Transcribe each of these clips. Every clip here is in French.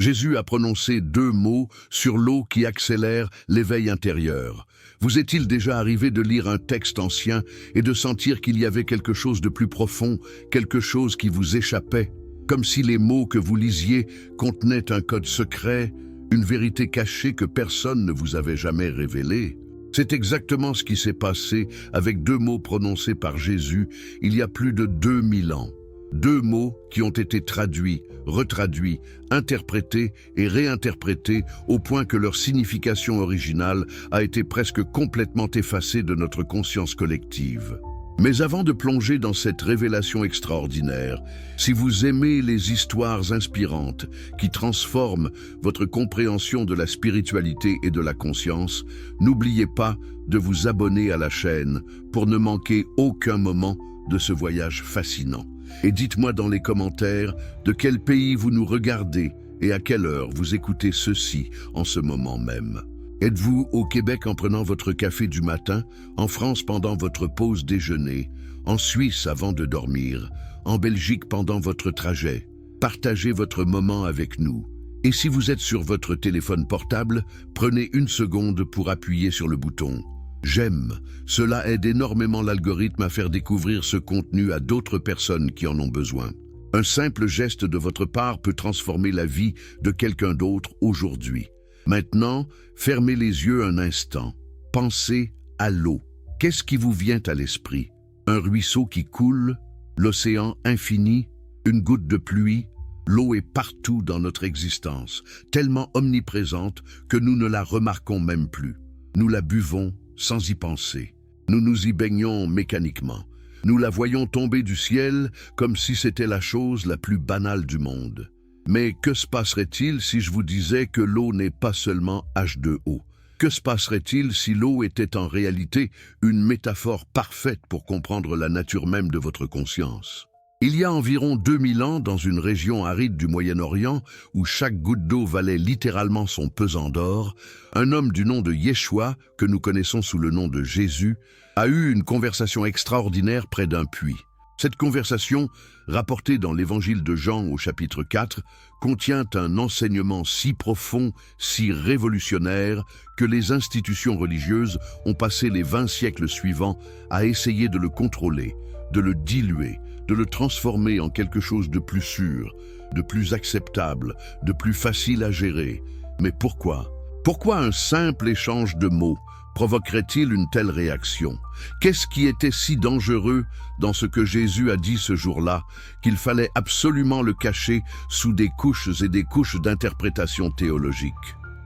Jésus a prononcé 2 mots sur l'eau qui accélère l'éveil intérieur. Vous est-il déjà arrivé de lire un texte ancien et de sentir qu'il y avait quelque chose de plus profond, quelque chose qui vous échappait, comme si les mots que vous lisiez contenaient un code secret, une vérité cachée que personne ne vous avait jamais révélée? C'est exactement ce qui s'est passé avec 2 mots prononcés par Jésus il y a plus de 2000 ans. 2 mots qui ont été traduits, retraduits, interprétés et réinterprétés au point que leur signification originale a été presque complètement effacée de notre conscience collective. Mais avant de plonger dans cette révélation extraordinaire, si vous aimez les histoires inspirantes qui transforment votre compréhension de la spiritualité et de la conscience, n'oubliez pas de vous abonner à la chaîne pour ne manquer aucun moment de ce voyage fascinant. Et dites-moi dans les commentaires de quel pays vous nous regardez et à quelle heure vous écoutez ceci en ce moment même. Êtes-vous au Québec en prenant votre café du matin, en France pendant votre pause déjeuner, en Suisse avant de dormir, en Belgique pendant votre trajet? Partagez votre moment avec nous. Et si vous êtes sur votre téléphone portable, prenez 1 seconde pour appuyer sur le bouton j'aime. Cela aide énormément l'algorithme à faire découvrir ce contenu à d'autres personnes qui en ont besoin. Un simple geste de votre part peut transformer la vie de quelqu'un d'autre aujourd'hui. Maintenant, fermez les yeux un instant. Pensez à l'eau. Qu'est-ce qui vous vient à l'esprit? Un ruisseau qui coule? L'océan infini? Une goutte de pluie? L'eau est partout dans notre existence, tellement omniprésente que nous ne la remarquons même plus. Nous la buvons sans y penser. Nous nous y baignons mécaniquement. Nous la voyons tomber du ciel comme si c'était la chose la plus banale du monde. Mais que se passerait-il si je vous disais que l'eau n'est pas seulement H2O? Que se passerait-il si l'eau était en réalité une métaphore parfaite pour comprendre la nature même de votre conscience? Il y a environ 2000 ans, dans une région aride du Moyen-Orient, où chaque goutte d'eau valait littéralement son pesant d'or, un homme du nom de Yeshua, que nous connaissons sous le nom de Jésus, a eu une conversation extraordinaire près d'un puits. Cette conversation, rapportée dans l'évangile de Jean au chapitre 4, contient un enseignement si profond, si révolutionnaire, que les institutions religieuses ont passé les 20 siècles suivants à essayer de le contrôler, de le diluer, de le transformer en quelque chose de plus sûr, de plus acceptable, de plus facile à gérer. Mais pourquoi? Pourquoi un simple échange de mots provoquerait-il une telle réaction? Qu'est-ce qui était si dangereux dans ce que Jésus a dit ce jour-là qu'il fallait absolument le cacher sous des couches et des couches d'interprétation théologique?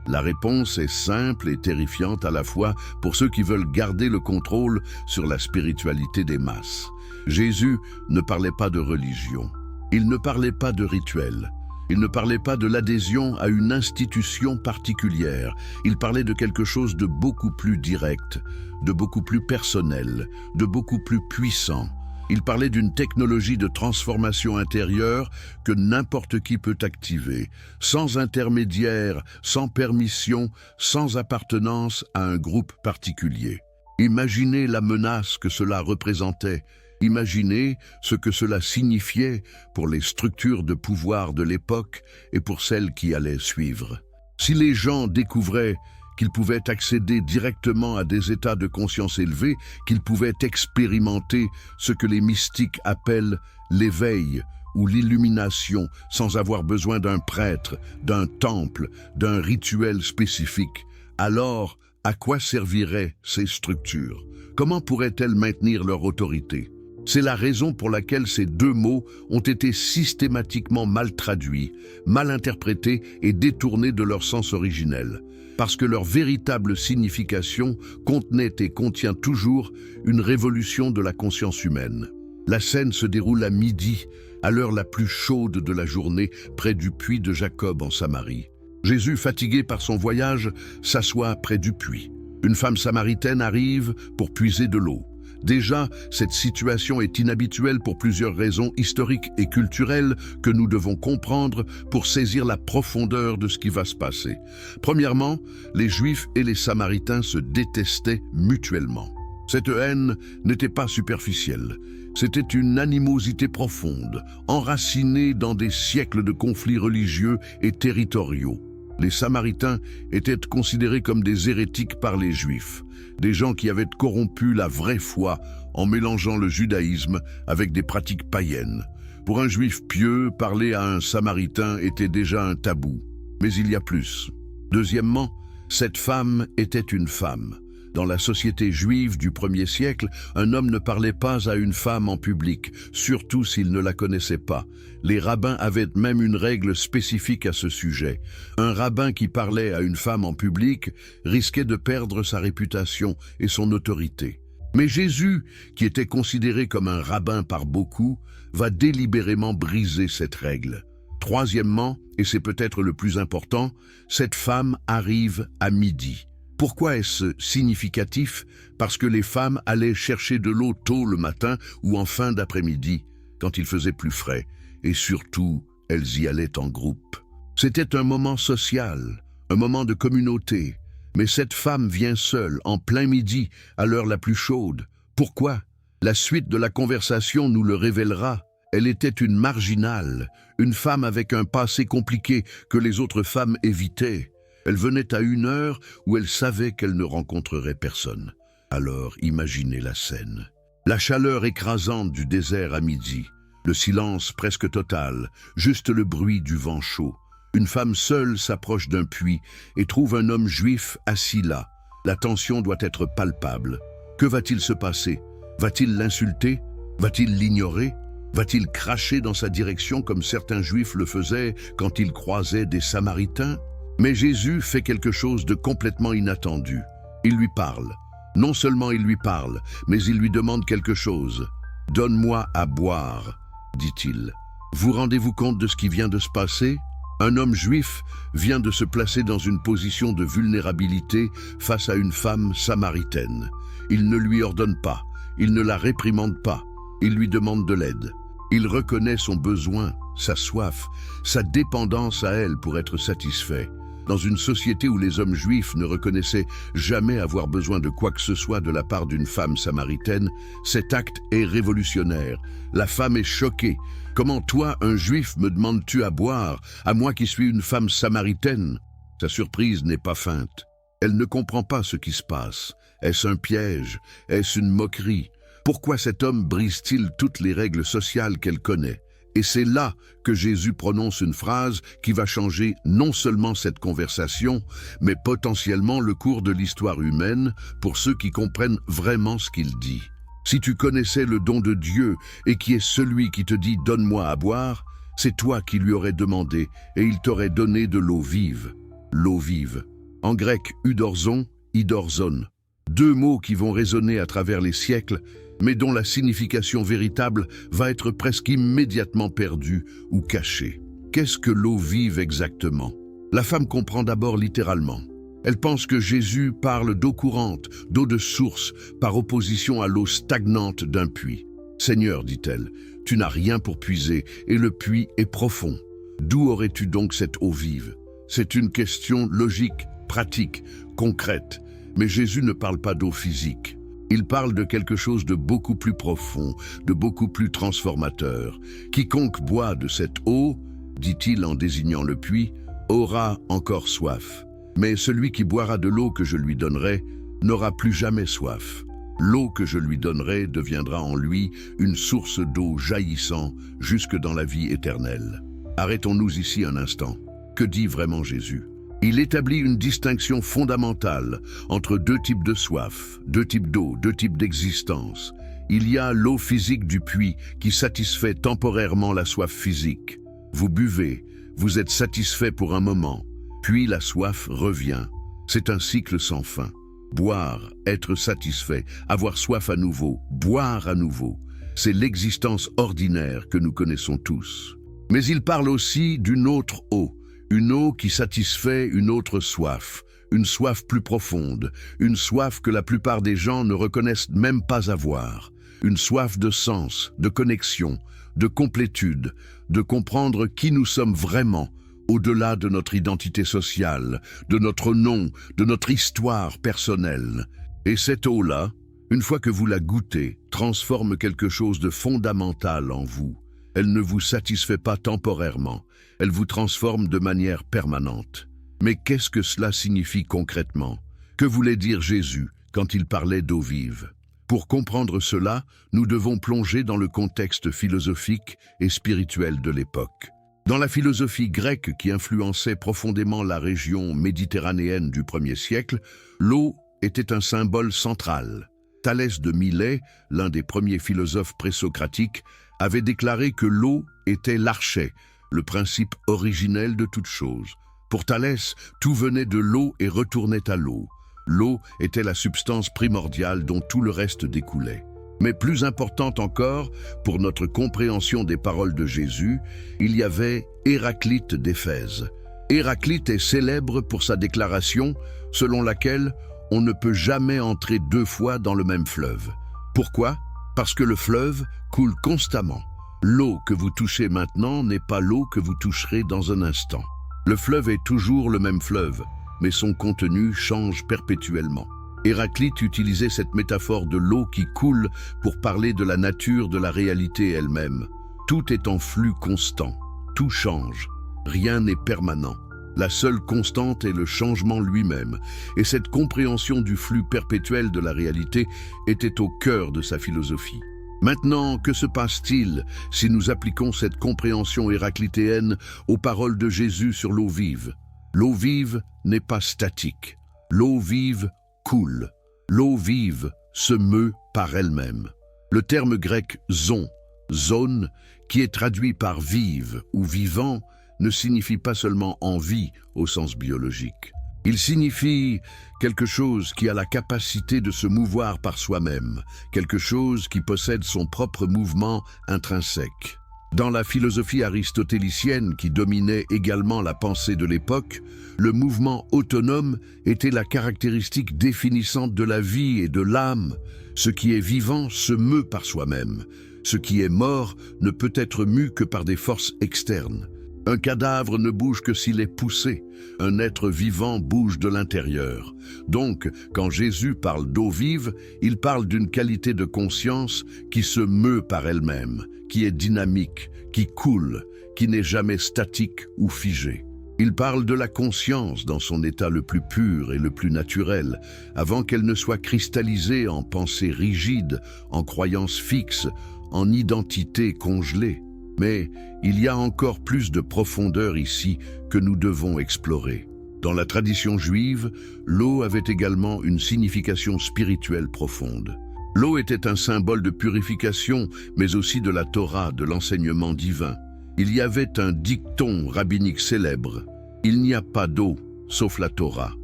La réponse est simple et terrifiante à la fois pour ceux qui veulent garder le contrôle sur la spiritualité des masses. Jésus ne parlait pas de religion, il ne parlait pas de rituel, il ne parlait pas de l'adhésion à une institution particulière, il parlait de quelque chose de beaucoup plus direct, de beaucoup plus personnel, de beaucoup plus puissant. Il parlait d'une technologie de transformation intérieure que n'importe qui peut activer, sans intermédiaire, sans permission, sans appartenance à un groupe particulier. Imaginez la menace que cela représentait. Imaginez ce que cela signifiait pour les structures de pouvoir de l'époque et pour celles qui allaient suivre. Si les gens découvraient qu'ils pouvaient accéder directement à des états de conscience élevés, qu'ils pouvaient expérimenter ce que les mystiques appellent l'éveil ou l'illumination sans avoir besoin d'un prêtre, d'un temple, d'un rituel spécifique, alors à quoi serviraient ces structures? Comment pourraient-elles maintenir leur autorité? C'est la raison pour laquelle ces 2 mots ont été systématiquement mal traduits, mal interprétés et détournés de leur sens originel, parce que leur véritable signification contenait et contient toujours une révolution de la conscience humaine. La scène se déroule à midi, à l'heure la plus chaude de la journée, près du puits de Jacob en Samarie. Jésus, fatigué par son voyage, s'assoit près du puits. Une femme samaritaine arrive pour puiser de l'eau. Déjà, cette situation est inhabituelle pour plusieurs raisons historiques et culturelles que nous devons comprendre pour saisir la profondeur de ce qui va se passer. Premièrement, les Juifs et les Samaritains se détestaient mutuellement. Cette haine n'était pas superficielle. C'était une animosité profonde, enracinée dans des siècles de conflits religieux et territoriaux. Les Samaritains étaient considérés comme des hérétiques par les Juifs, des gens qui avaient corrompu la vraie foi en mélangeant le judaïsme avec des pratiques païennes. Pour un Juif pieux, parler à un Samaritain était déjà un tabou. Mais il y a plus. Deuxièmement, cette femme était une femme. Dans la société juive du 1er siècle, un homme ne parlait pas à une femme en public, surtout s'il ne la connaissait pas. Les rabbins avaient même une règle spécifique à ce sujet. Un rabbin qui parlait à une femme en public risquait de perdre sa réputation et son autorité. Mais Jésus, qui était considéré comme un rabbin par beaucoup, va délibérément briser cette règle. Troisièmement, et c'est peut-être le plus important, cette femme arrive à midi. Pourquoi est-ce significatif? Parce que les femmes allaient chercher de l'eau tôt le matin ou en fin d'après-midi, quand il faisait plus frais, et surtout, elles y allaient en groupe. C'était un moment social, un moment de communauté, mais cette femme vient seule, en plein midi, à l'heure la plus chaude. Pourquoi? La suite de la conversation nous le révélera. Elle était une marginale, une femme avec un passé compliqué que les autres femmes évitaient. Elle venait à une heure où elle savait qu'elle ne rencontrerait personne. Alors imaginez la scène. La chaleur écrasante du désert à midi, le silence presque total, juste le bruit du vent chaud. Une femme seule s'approche d'un puits et trouve un homme juif assis là. La tension doit être palpable. Que va-t-il se passer? Va-t-il l'insulter? Va-t-il l'ignorer? Va-t-il cracher dans sa direction comme certains Juifs le faisaient quand ils croisaient des Samaritains? Mais Jésus fait quelque chose de complètement inattendu. Il lui parle. Non seulement il lui parle, mais il lui demande quelque chose. « Donne-moi à boire », dit-il. Vous rendez-vous compte de ce qui vient de se passer? Un homme juif vient de se placer dans une position de vulnérabilité face à une femme samaritaine. Il ne lui ordonne pas, il ne la réprimande pas, il lui demande de l'aide. Il reconnaît son besoin, sa soif, sa dépendance à elle pour être satisfait. Dans une société où les hommes juifs ne reconnaissaient jamais avoir besoin de quoi que ce soit de la part d'une femme samaritaine, cet acte est révolutionnaire. La femme est choquée. Comment toi, un juif, me demandes-tu à boire, à moi qui suis une femme samaritaine? Sa surprise n'est pas feinte. Elle ne comprend pas ce qui se passe. Est-ce un piège? Est-ce une moquerie? Pourquoi cet homme brise-t-il toutes les règles sociales qu'elle connaît? Et c'est là que Jésus prononce une phrase qui va changer non seulement cette conversation, mais potentiellement le cours de l'histoire humaine pour ceux qui comprennent vraiment ce qu'il dit. Si tu connaissais le don de Dieu et qui est celui qui te dit « donne-moi à boire », c'est toi qui lui aurais demandé et il t'aurait donné de l'eau vive. L'eau vive. En grec, udorzon, idorzon. Deux mots qui vont résonner à travers les siècles, mais dont la signification véritable va être presque immédiatement perdue ou cachée. Qu'est-ce que l'eau vive exactement? La femme comprend d'abord littéralement. Elle pense que Jésus parle d'eau courante, d'eau de source, par opposition à l'eau stagnante d'un puits. « Seigneur, dit-elle, tu n'as rien pour puiser, et le puits est profond. D'où aurais-tu donc cette eau vive ?» C'est une question logique, pratique, concrète, mais Jésus ne parle pas d'eau physique. Il parle de quelque chose de beaucoup plus profond, de beaucoup plus transformateur. « Quiconque boit de cette eau, dit-il en désignant le puits, aura encore soif. Mais celui qui boira de l'eau que je lui donnerai n'aura plus jamais soif. L'eau que je lui donnerai deviendra en lui une source d'eau jaillissant jusque dans la vie éternelle. » Arrêtons-nous ici un instant. Que dit vraiment Jésus? Il établit une distinction fondamentale entre deux types de soif, deux types d'eau, deux types d'existence. Il y a l'eau physique du puits qui satisfait temporairement la soif physique. Vous buvez, vous êtes satisfait pour un moment, puis la soif revient. C'est un cycle sans fin. Boire, être satisfait, avoir soif à nouveau, boire à nouveau. C'est l'existence ordinaire que nous connaissons tous. Mais il parle aussi d'une autre eau. Une eau qui satisfait une autre soif, une soif plus profonde, une soif que la plupart des gens ne reconnaissent même pas avoir, une soif de sens, de connexion, de complétude, de comprendre qui nous sommes vraiment, au-delà de notre identité sociale, de notre nom, de notre histoire personnelle. Et cette eau-là, Une fois que vous la goûtez, transforme quelque chose de fondamental en vous. Elle ne vous satisfait pas temporairement, elle vous transforme de manière permanente. Mais qu'est-ce que cela signifie concrètement? Que voulait dire Jésus quand il parlait d'eau vive? Pour comprendre cela, nous devons plonger dans le contexte philosophique et spirituel de l'époque. Dans la philosophie grecque qui influençait profondément la région méditerranéenne du 1er siècle, l'eau était un symbole central. Thalès de Milet, l'un des premiers philosophes présocratiques, avait déclaré que l'eau était l'archet, le principe originel de toute chose. Pour Thalès, tout venait de l'eau et retournait à l'eau. L'eau était la substance primordiale dont tout le reste découlait. Mais plus important encore, pour notre compréhension des paroles de Jésus, il y avait Héraclite d'Éphèse. Héraclite est célèbre pour sa déclaration selon laquelle on ne peut jamais entrer deux fois dans le même fleuve. Pourquoi? Parce que le fleuve coule constamment. L'eau que vous touchez maintenant n'est pas l'eau que vous toucherez dans un instant. Le fleuve est toujours le même fleuve, mais son contenu change perpétuellement. Héraclite utilisait cette métaphore de l'eau qui coule pour parler de la nature de la réalité elle-même. Tout est en flux constant, tout change, rien n'est permanent. La seule constante est le changement lui-même, et cette compréhension du flux perpétuel de la réalité était au cœur de sa philosophie. Maintenant, que se passe-t-il si nous appliquons cette compréhension héraclitéenne aux paroles de Jésus sur l'eau vive? L'eau vive n'est pas statique. L'eau vive coule. L'eau vive se meut par elle-même. Le terme grec zone, qui est traduit par vive ou vivant, ne signifie pas seulement en vie au sens biologique. Il signifie quelque chose qui a la capacité de se mouvoir par soi-même, quelque chose qui possède son propre mouvement intrinsèque. Dans la philosophie aristotélicienne qui dominait également la pensée de l'époque, le mouvement autonome était la caractéristique définissante de la vie et de l'âme. Ce qui est vivant se meut par soi-même. Ce qui est mort ne peut être mu que par des forces externes. Un cadavre ne bouge que s'il est poussé. Un être vivant bouge de l'intérieur. Donc, quand Jésus parle d'eau vive, il parle d'une qualité de conscience qui se meut par elle-même, qui est dynamique, qui coule, qui n'est jamais statique ou figée. Il parle de la conscience dans son état le plus pur et le plus naturel, avant qu'elle ne soit cristallisée en pensée rigide, en croyance fixe, en identité congelée. Mais il y a encore plus de profondeur ici que nous devons explorer. Dans la tradition juive, l'eau avait également une signification spirituelle profonde. L'eau était un symbole de purification, mais aussi de la Torah, de l'enseignement divin. Il y avait un dicton rabbinique célèbre: « Il n'y a pas d'eau, sauf la Torah ».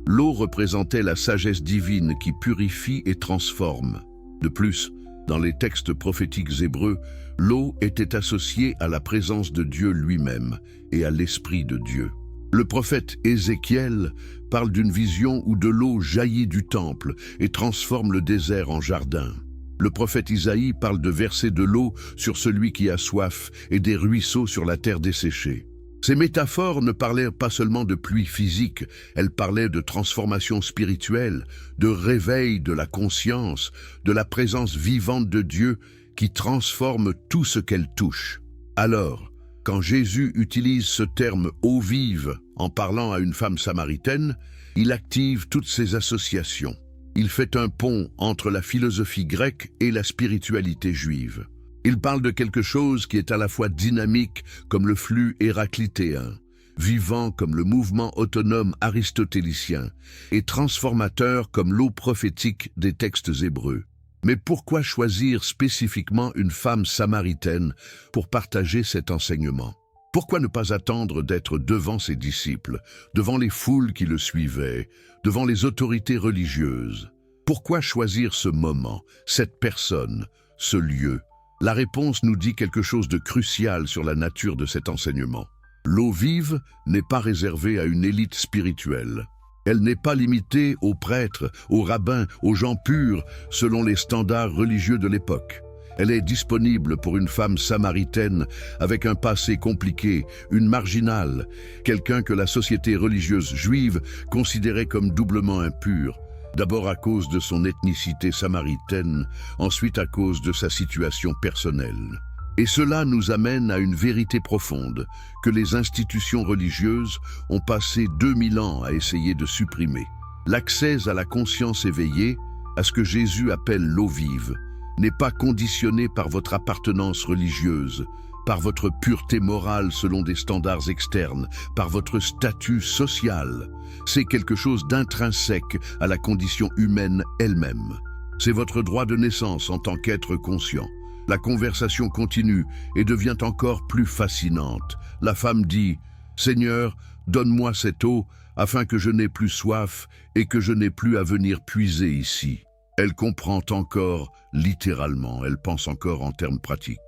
L'eau représentait la sagesse divine qui purifie et transforme. De plus, dans les textes prophétiques hébreux, l'eau était associée à la présence de Dieu lui-même et à l'Esprit de Dieu. Le prophète Ézéchiel parle d'une vision où de l'eau jaillit du temple et transforme le désert en jardin. Le prophète Isaïe parle de verser de l'eau sur celui qui a soif et des ruisseaux sur la terre desséchée. Ces métaphores ne parlaient pas seulement de pluie physique, elles parlaient de transformation spirituelle, de réveil de la conscience, de la présence vivante de Dieu qui transforme tout ce qu'elle touche. Alors, quand Jésus utilise ce terme « eau vive » en parlant à une femme samaritaine, il active toutes ces associations. Il fait un pont entre la philosophie grecque et la spiritualité juive. Il parle de quelque chose qui est à la fois dynamique comme le flux héraclitéen, vivant comme le mouvement autonome aristotélicien et transformateur comme l'eau prophétique des textes hébreux. Mais pourquoi choisir spécifiquement une femme samaritaine pour partager cet enseignement? Pourquoi ne pas attendre d'être devant ses disciples, devant les foules qui le suivaient, devant les autorités religieuses? Pourquoi choisir ce moment, cette personne, ce lieu? La réponse nous dit quelque chose de crucial sur la nature de cet enseignement. L'eau vive n'est pas réservée à une élite spirituelle. Elle n'est pas limitée aux prêtres, aux rabbins, aux gens purs, selon les standards religieux de l'époque. Elle est disponible pour une femme samaritaine avec un passé compliqué, une marginale, quelqu'un que la société religieuse juive considérait comme doublement impur. D'abord à cause de son ethnicité samaritaine, ensuite à cause de sa situation personnelle. Et cela nous amène à une vérité profonde que les institutions religieuses ont passé 2000 ans à essayer de supprimer. L'accès à la conscience éveillée, à ce que Jésus appelle l'eau vive, n'est pas conditionné par votre appartenance religieuse, par votre pureté morale selon des standards externes, par votre statut social. C'est quelque chose d'intrinsèque à la condition humaine elle-même. C'est votre droit de naissance en tant qu'être conscient. La conversation continue et devient encore plus fascinante. La femme dit « Seigneur, donne-moi cette eau afin que je n'ai plus soif et que je n'ai plus à venir puiser ici. » Elle comprend encore littéralement, elle pense encore en termes pratiques.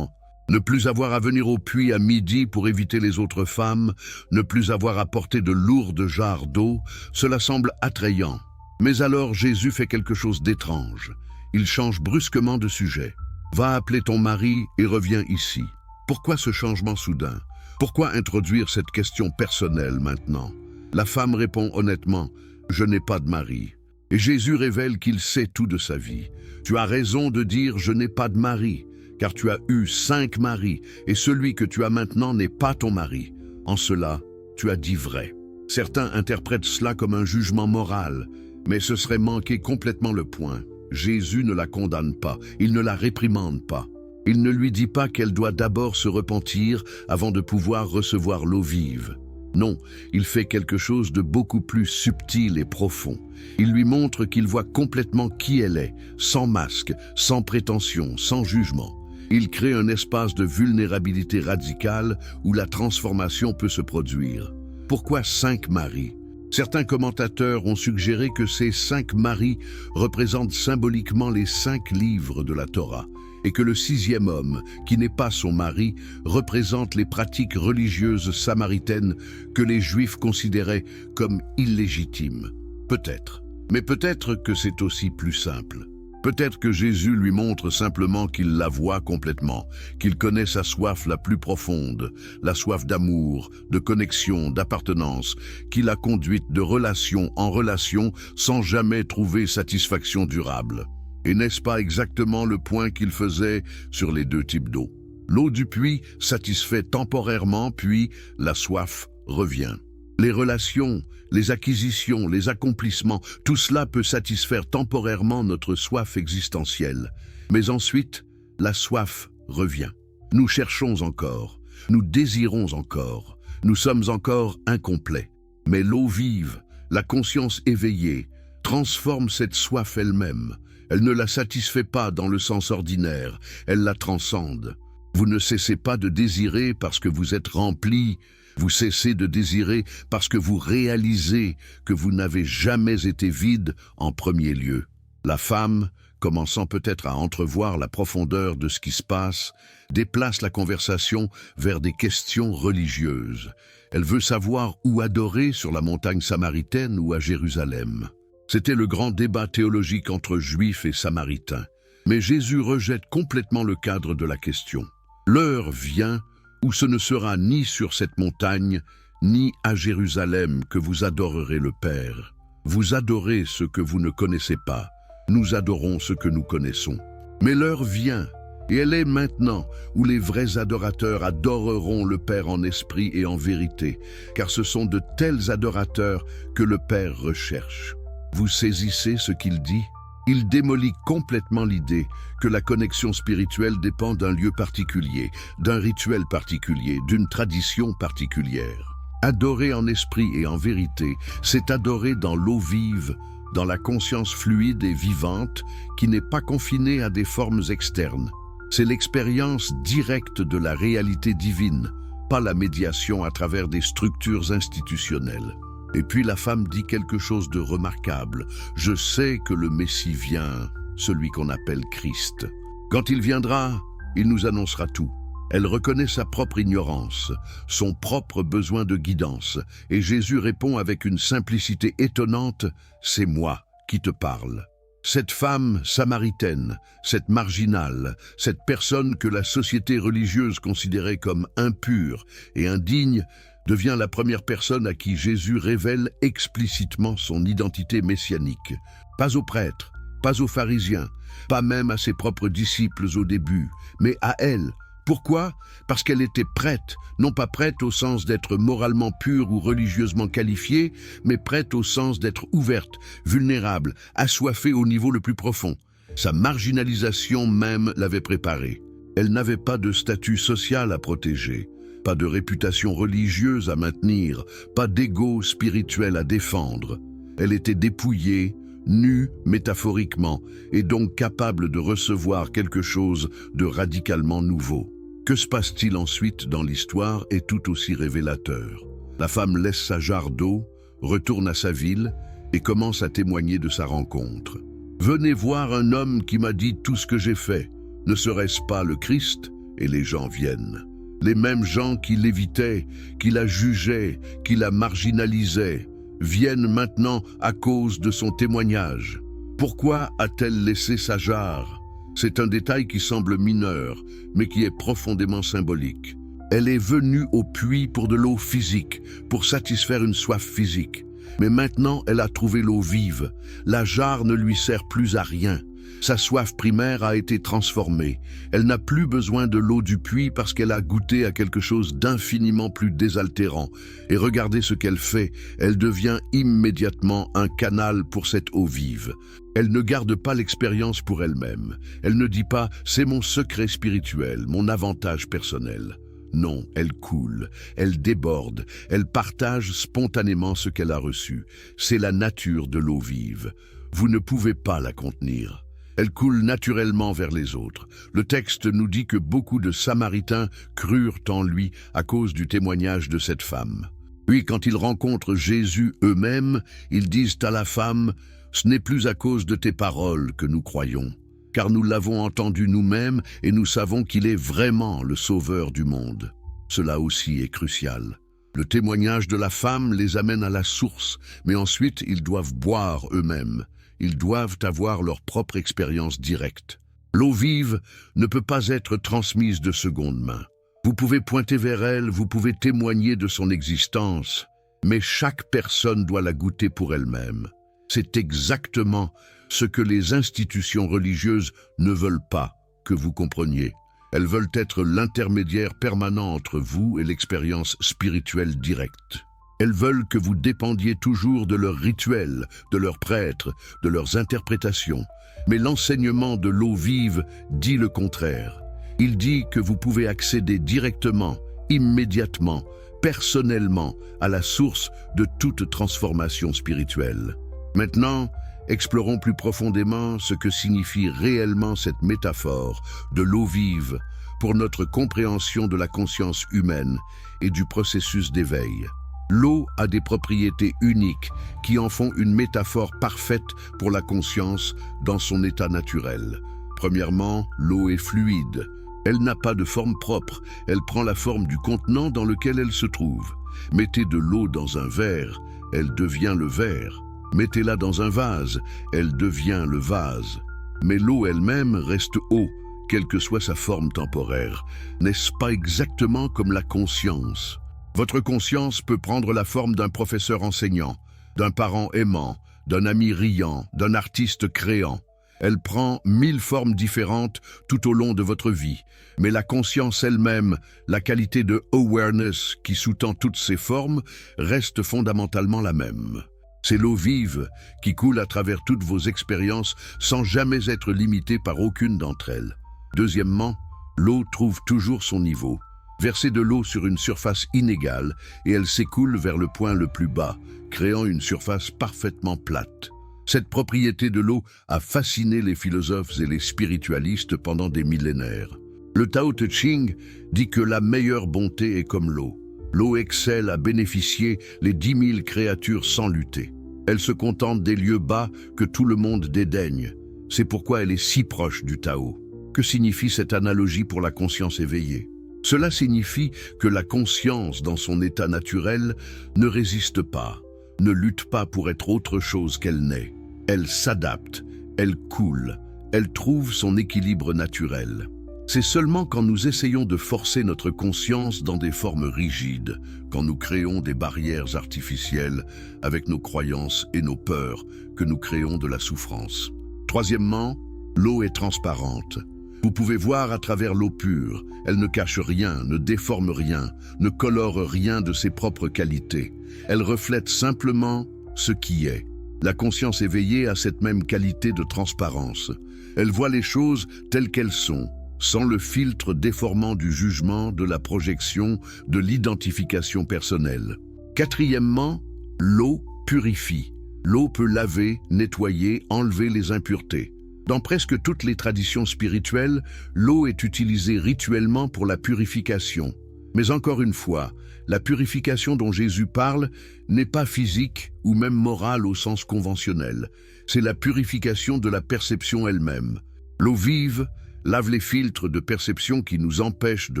Ne plus avoir à venir au puits à midi pour éviter les autres femmes, ne plus avoir à porter de lourdes jarres d'eau, cela semble attrayant. Mais alors Jésus fait quelque chose d'étrange. Il change brusquement de sujet. Va appeler ton mari et reviens ici. Pourquoi ce changement soudain? Pourquoi introduire cette question personnelle maintenant? La femme répond honnêtement, je n'ai pas de mari. Et Jésus révèle qu'il sait tout de sa vie. Tu as raison de dire je n'ai pas de mari, car tu as eu 5 maris, et celui que tu as maintenant n'est pas ton mari. En cela, tu as dit vrai. Certains interprètent cela comme un jugement moral, mais ce serait manquer complètement le point. Jésus ne la condamne pas, il ne la réprimande pas. Il ne lui dit pas qu'elle doit d'abord se repentir avant de pouvoir recevoir l'eau vive. Non, il fait quelque chose de beaucoup plus subtil et profond. Il lui montre qu'il voit complètement qui elle est, sans masque, sans prétention, sans jugement. Il crée un espace de vulnérabilité radicale où la transformation peut se produire. Pourquoi 5 maris? Certains commentateurs ont suggéré que ces 5 maris représentent symboliquement les 5 livres de la Torah et que le 6e homme, qui n'est pas son mari, représente les pratiques religieuses samaritaines que les Juifs considéraient comme illégitimes. Peut-être. Mais peut-être que c'est aussi plus simple. Peut-être que Jésus lui montre simplement qu'il la voit complètement, qu'il connaît sa soif la plus profonde, la soif d'amour, de connexion, d'appartenance, qui l'a conduite de relation en relation sans jamais trouver satisfaction durable. Et n'est-ce pas exactement le point qu'il faisait sur les 2 types d'eau? L'eau du puits satisfait temporairement, puis la soif revient. Les relations, les acquisitions, les accomplissements, tout cela peut satisfaire temporairement notre soif existentielle. Mais ensuite, la soif revient. Nous cherchons encore, nous désirons encore, nous sommes encore incomplets. Mais l'eau vive, la conscience éveillée, transforme cette soif elle-même. Elle ne la satisfait pas dans le sens ordinaire, elle la transcende. Vous ne cessez pas de désirer parce que vous êtes rempli, vous cessez de désirer parce que vous réalisez que vous n'avez jamais été vide en premier lieu. La femme, commençant peut-être à entrevoir la profondeur de ce qui se passe, déplace la conversation vers des questions religieuses. Elle veut savoir où adorer, sur la montagne samaritaine ou à Jérusalem. C'était le grand débat théologique entre Juifs et Samaritains. Mais Jésus rejette complètement le cadre de la question. L'heure vient où ce ne sera ni sur cette montagne, ni à Jérusalem que vous adorerez le Père. Vous adorez ce que vous ne connaissez pas. Nous adorons ce que nous connaissons. Mais l'heure vient, et elle est maintenant, où les vrais adorateurs adoreront le Père en esprit et en vérité, car ce sont de tels adorateurs que le Père recherche. Vous saisissez ce qu'il dit? Il démolit complètement l'idée que la connexion spirituelle dépend d'un lieu particulier, d'un rituel particulier, d'une tradition particulière. Adorer en esprit et en vérité, c'est adorer dans l'eau vive, dans la conscience fluide et vivante qui n'est pas confinée à des formes externes. C'est l'expérience directe de la réalité divine, pas la médiation à travers des structures institutionnelles. Et puis la femme dit quelque chose de remarquable. Je sais que le Messie vient, celui qu'on appelle Christ. Quand il viendra, il nous annoncera tout. Elle reconnaît sa propre ignorance, son propre besoin de guidance, et Jésus répond avec une simplicité étonnante, « C'est moi qui te parle ». Cette femme samaritaine, cette marginale, cette personne que la société religieuse considérait comme impure et indigne, devient la première personne à qui Jésus révèle explicitement son identité messianique. Pas aux prêtres, pas aux pharisiens, pas même à ses propres disciples au début, mais à elle. Pourquoi? Parce qu'elle était prête, non pas prête au sens d'être moralement pure ou religieusement qualifiée, mais prête au sens d'être ouverte, vulnérable, assoiffée au niveau le plus profond. Sa marginalisation même l'avait préparée. Elle n'avait pas de statut social à protéger, pas de réputation religieuse à maintenir, pas d'ego spirituel à défendre. Elle était dépouillée, nue métaphoriquement, et donc capable de recevoir quelque chose de radicalement nouveau. Que se passe-t-il ensuite dans l'histoire est tout aussi révélateur. La femme laisse sa jarre d'eau, retourne à sa ville et commence à témoigner de sa rencontre. « Venez voir un homme qui m'a dit tout ce que j'ai fait. Ne serait-ce pas le Christ ?» Et les gens viennent. Les mêmes gens qui l'évitaient, qui la jugeaient, qui la marginalisaient, viennent maintenant à cause de son témoignage. Pourquoi a-t-elle laissé sa jarre? C'est un détail qui semble mineur, mais qui est profondément symbolique. Elle est venue au puits pour de l'eau physique, pour satisfaire une soif physique. Mais maintenant, elle a trouvé l'eau vive. La jarre ne lui sert plus à rien. Sa soif primaire a été transformée. Elle n'a plus besoin de l'eau du puits parce qu'elle a goûté à quelque chose d'infiniment plus désaltérant. Et regardez ce qu'elle fait. Elle devient immédiatement un canal pour cette eau vive. Elle ne garde pas l'expérience pour elle-même. Elle ne dit pas « c'est mon secret spirituel, mon avantage personnel ». Non, elle coule, elle déborde, elle partage spontanément ce qu'elle a reçu. C'est la nature de l'eau vive. Vous ne pouvez pas la contenir. Elle coule naturellement vers les autres. Le texte nous dit que beaucoup de Samaritains crurent en lui à cause du témoignage de cette femme. Puis, quand ils rencontrent Jésus eux-mêmes, ils disent à la femme « Ce n'est plus à cause de tes paroles que nous croyons, car nous l'avons entendu nous-mêmes et nous savons qu'il est vraiment le Sauveur du monde. » Cela aussi est crucial. Le témoignage de la femme les amène à la source, mais ensuite ils doivent boire eux-mêmes. Ils doivent avoir leur propre expérience directe. L'eau vive ne peut pas être transmise de seconde main. Vous pouvez pointer vers elle, vous pouvez témoigner de son existence, mais chaque personne doit la goûter pour elle-même. C'est exactement ce que les institutions religieuses ne veulent pas que vous compreniez. Elles veulent être l'intermédiaire permanent entre vous et l'expérience spirituelle directe. Elles veulent que vous dépendiez toujours de leurs rituels, de leurs prêtres, de leurs interprétations. Mais l'enseignement de l'eau vive dit le contraire. Il dit que vous pouvez accéder directement, immédiatement, personnellement à la source de toute transformation spirituelle. Maintenant, explorons plus profondément ce que signifie réellement cette métaphore de l'eau vive pour notre compréhension de la conscience humaine et du processus d'éveil. L'eau a des propriétés uniques qui en font une métaphore parfaite pour la conscience dans son état naturel. Premièrement, l'eau est fluide. Elle n'a pas de forme propre, elle prend la forme du contenant dans lequel elle se trouve. Mettez de l'eau dans un verre, elle devient le verre. Mettez-la dans un vase, elle devient le vase. Mais l'eau elle-même reste eau, quelle que soit sa forme temporaire. N'est-ce pas exactement comme la conscience? Votre conscience peut prendre la forme d'un professeur enseignant, d'un parent aimant, d'un ami riant, d'un artiste créant. Elle prend 1000 formes différentes tout au long de votre vie. Mais la conscience elle-même, la qualité de awareness qui sous-tend toutes ces formes, reste fondamentalement la même. C'est l'eau vive qui coule à travers toutes vos expériences sans jamais être limitée par aucune d'entre elles. Deuxièmement, l'eau trouve toujours son niveau. Versez de l'eau sur une surface inégale et elle s'écoule vers le point le plus bas, créant une surface parfaitement plate. Cette propriété de l'eau a fasciné les philosophes et les spiritualistes pendant des millénaires. Le Tao Te Ching dit que la meilleure bonté est comme l'eau. L'eau excelle à bénéficier les 10 000 créatures sans lutter. Elle se contente des lieux bas que tout le monde dédaigne. C'est pourquoi elle est si proche du Tao. Que signifie cette analogie pour la conscience éveillée? Cela signifie que la conscience, dans son état naturel, ne résiste pas, ne lutte pas pour être autre chose qu'elle n'est. Elle s'adapte, elle coule, elle trouve son équilibre naturel. C'est seulement quand nous essayons de forcer notre conscience dans des formes rigides, quand nous créons des barrières artificielles avec nos croyances et nos peurs, que nous créons de la souffrance. Troisièmement, l'eau est transparente. Vous pouvez voir à travers l'eau pure. Elle ne cache rien, ne déforme rien, ne colore rien de ses propres qualités. Elle reflète simplement ce qui est. La conscience éveillée a cette même qualité de transparence. Elle voit les choses telles qu'elles sont, sans le filtre déformant du jugement, de la projection, de l'identification personnelle. Quatrièmement, l'eau purifie. L'eau peut laver, nettoyer, enlever les impuretés. Dans presque toutes les traditions spirituelles, l'eau est utilisée rituellement pour la purification. Mais encore une fois, la purification dont Jésus parle n'est pas physique ou même morale au sens conventionnel. C'est la purification de la perception elle-même. L'eau vive lave les filtres de perception qui nous empêchent de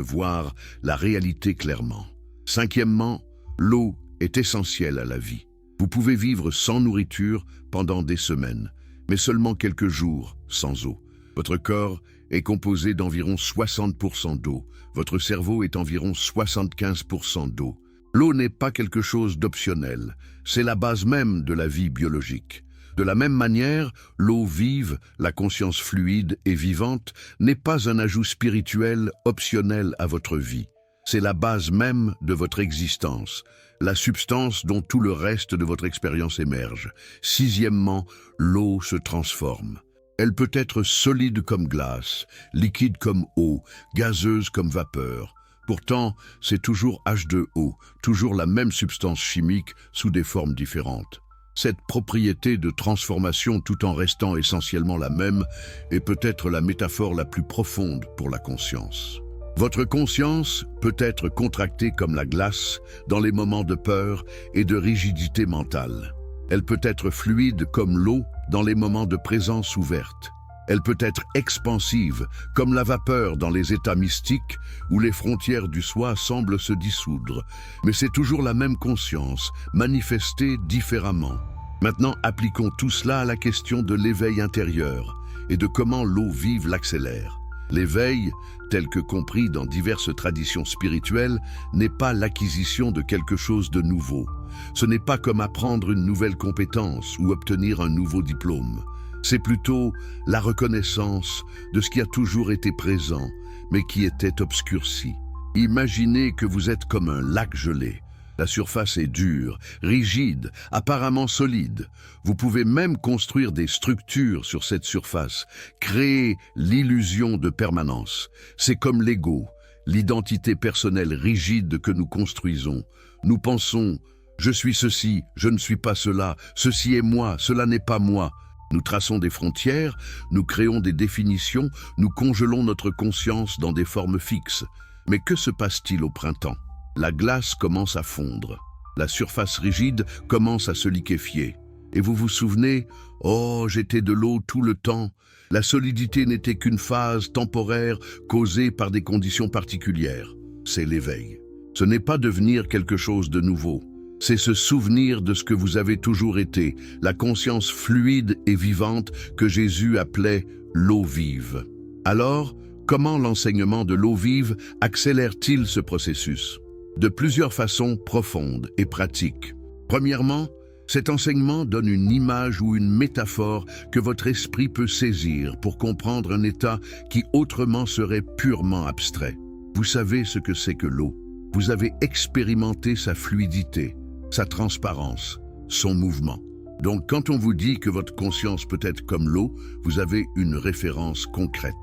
voir la réalité clairement. Cinquièmement, l'eau est essentielle à la vie. Vous pouvez vivre sans nourriture pendant des semaines, mais seulement quelques jours sans eau. Votre corps est composé d'environ 60% d'eau. Votre cerveau est environ 75% d'eau. L'eau n'est pas quelque chose d'optionnel. C'est la base même de la vie biologique. De la même manière, l'eau vive, la conscience fluide et vivante, n'est pas un ajout spirituel optionnel à votre vie. C'est la base même de votre existence, la substance dont tout le reste de votre expérience émerge. Sixièmement, l'eau se transforme. Elle peut être solide comme glace, liquide comme eau, gazeuse comme vapeur. Pourtant, c'est toujours H2O, toujours la même substance chimique sous des formes différentes. Cette propriété de transformation tout en restant essentiellement la même est peut-être la métaphore la plus profonde pour la conscience. Votre conscience peut être contractée comme la glace dans les moments de peur et de rigidité mentale. Elle peut être fluide comme l'eau dans les moments de présence ouverte. Elle peut être expansive comme la vapeur dans les états mystiques où les frontières du soi semblent se dissoudre. Mais c'est toujours la même conscience, manifestée différemment. Maintenant, appliquons tout cela à la question de l'éveil intérieur et de comment l'eau vive l'accélère. L'éveil, tel que compris dans diverses traditions spirituelles, n'est pas l'acquisition de quelque chose de nouveau. Ce n'est pas comme apprendre une nouvelle compétence ou obtenir un nouveau diplôme. C'est plutôt la reconnaissance de ce qui a toujours été présent, mais qui était obscurci. Imaginez que vous êtes comme un lac gelé. La surface est dure, rigide, apparemment solide. Vous pouvez même construire des structures sur cette surface, créer l'illusion de permanence. C'est comme l'ego, l'identité personnelle rigide que nous construisons. Nous pensons « je suis ceci, je ne suis pas cela, ceci est moi, cela n'est pas moi ». Nous traçons des frontières, nous créons des définitions, nous congelons notre conscience dans des formes fixes. Mais que se passe-t-il au printemps? La glace commence à fondre. La surface rigide commence à se liquéfier. Et vous vous souvenez, « Oh, j'étais de l'eau tout le temps ». La solidité n'était qu'une phase temporaire causée par des conditions particulières. C'est l'éveil. Ce n'est pas devenir quelque chose de nouveau. C'est se souvenir de ce que vous avez toujours été, la conscience fluide et vivante que Jésus appelait l'eau vive. Alors, comment l'enseignement de l'eau vive accélère-t-il ce processus? De plusieurs façons profondes et pratiques. Premièrement, cet enseignement donne une image ou une métaphore que votre esprit peut saisir pour comprendre un état qui autrement serait purement abstrait. Vous savez ce que c'est que l'eau. Vous avez expérimenté sa fluidité, sa transparence, son mouvement. Donc quand on vous dit que votre conscience peut être comme l'eau, vous avez une référence concrète.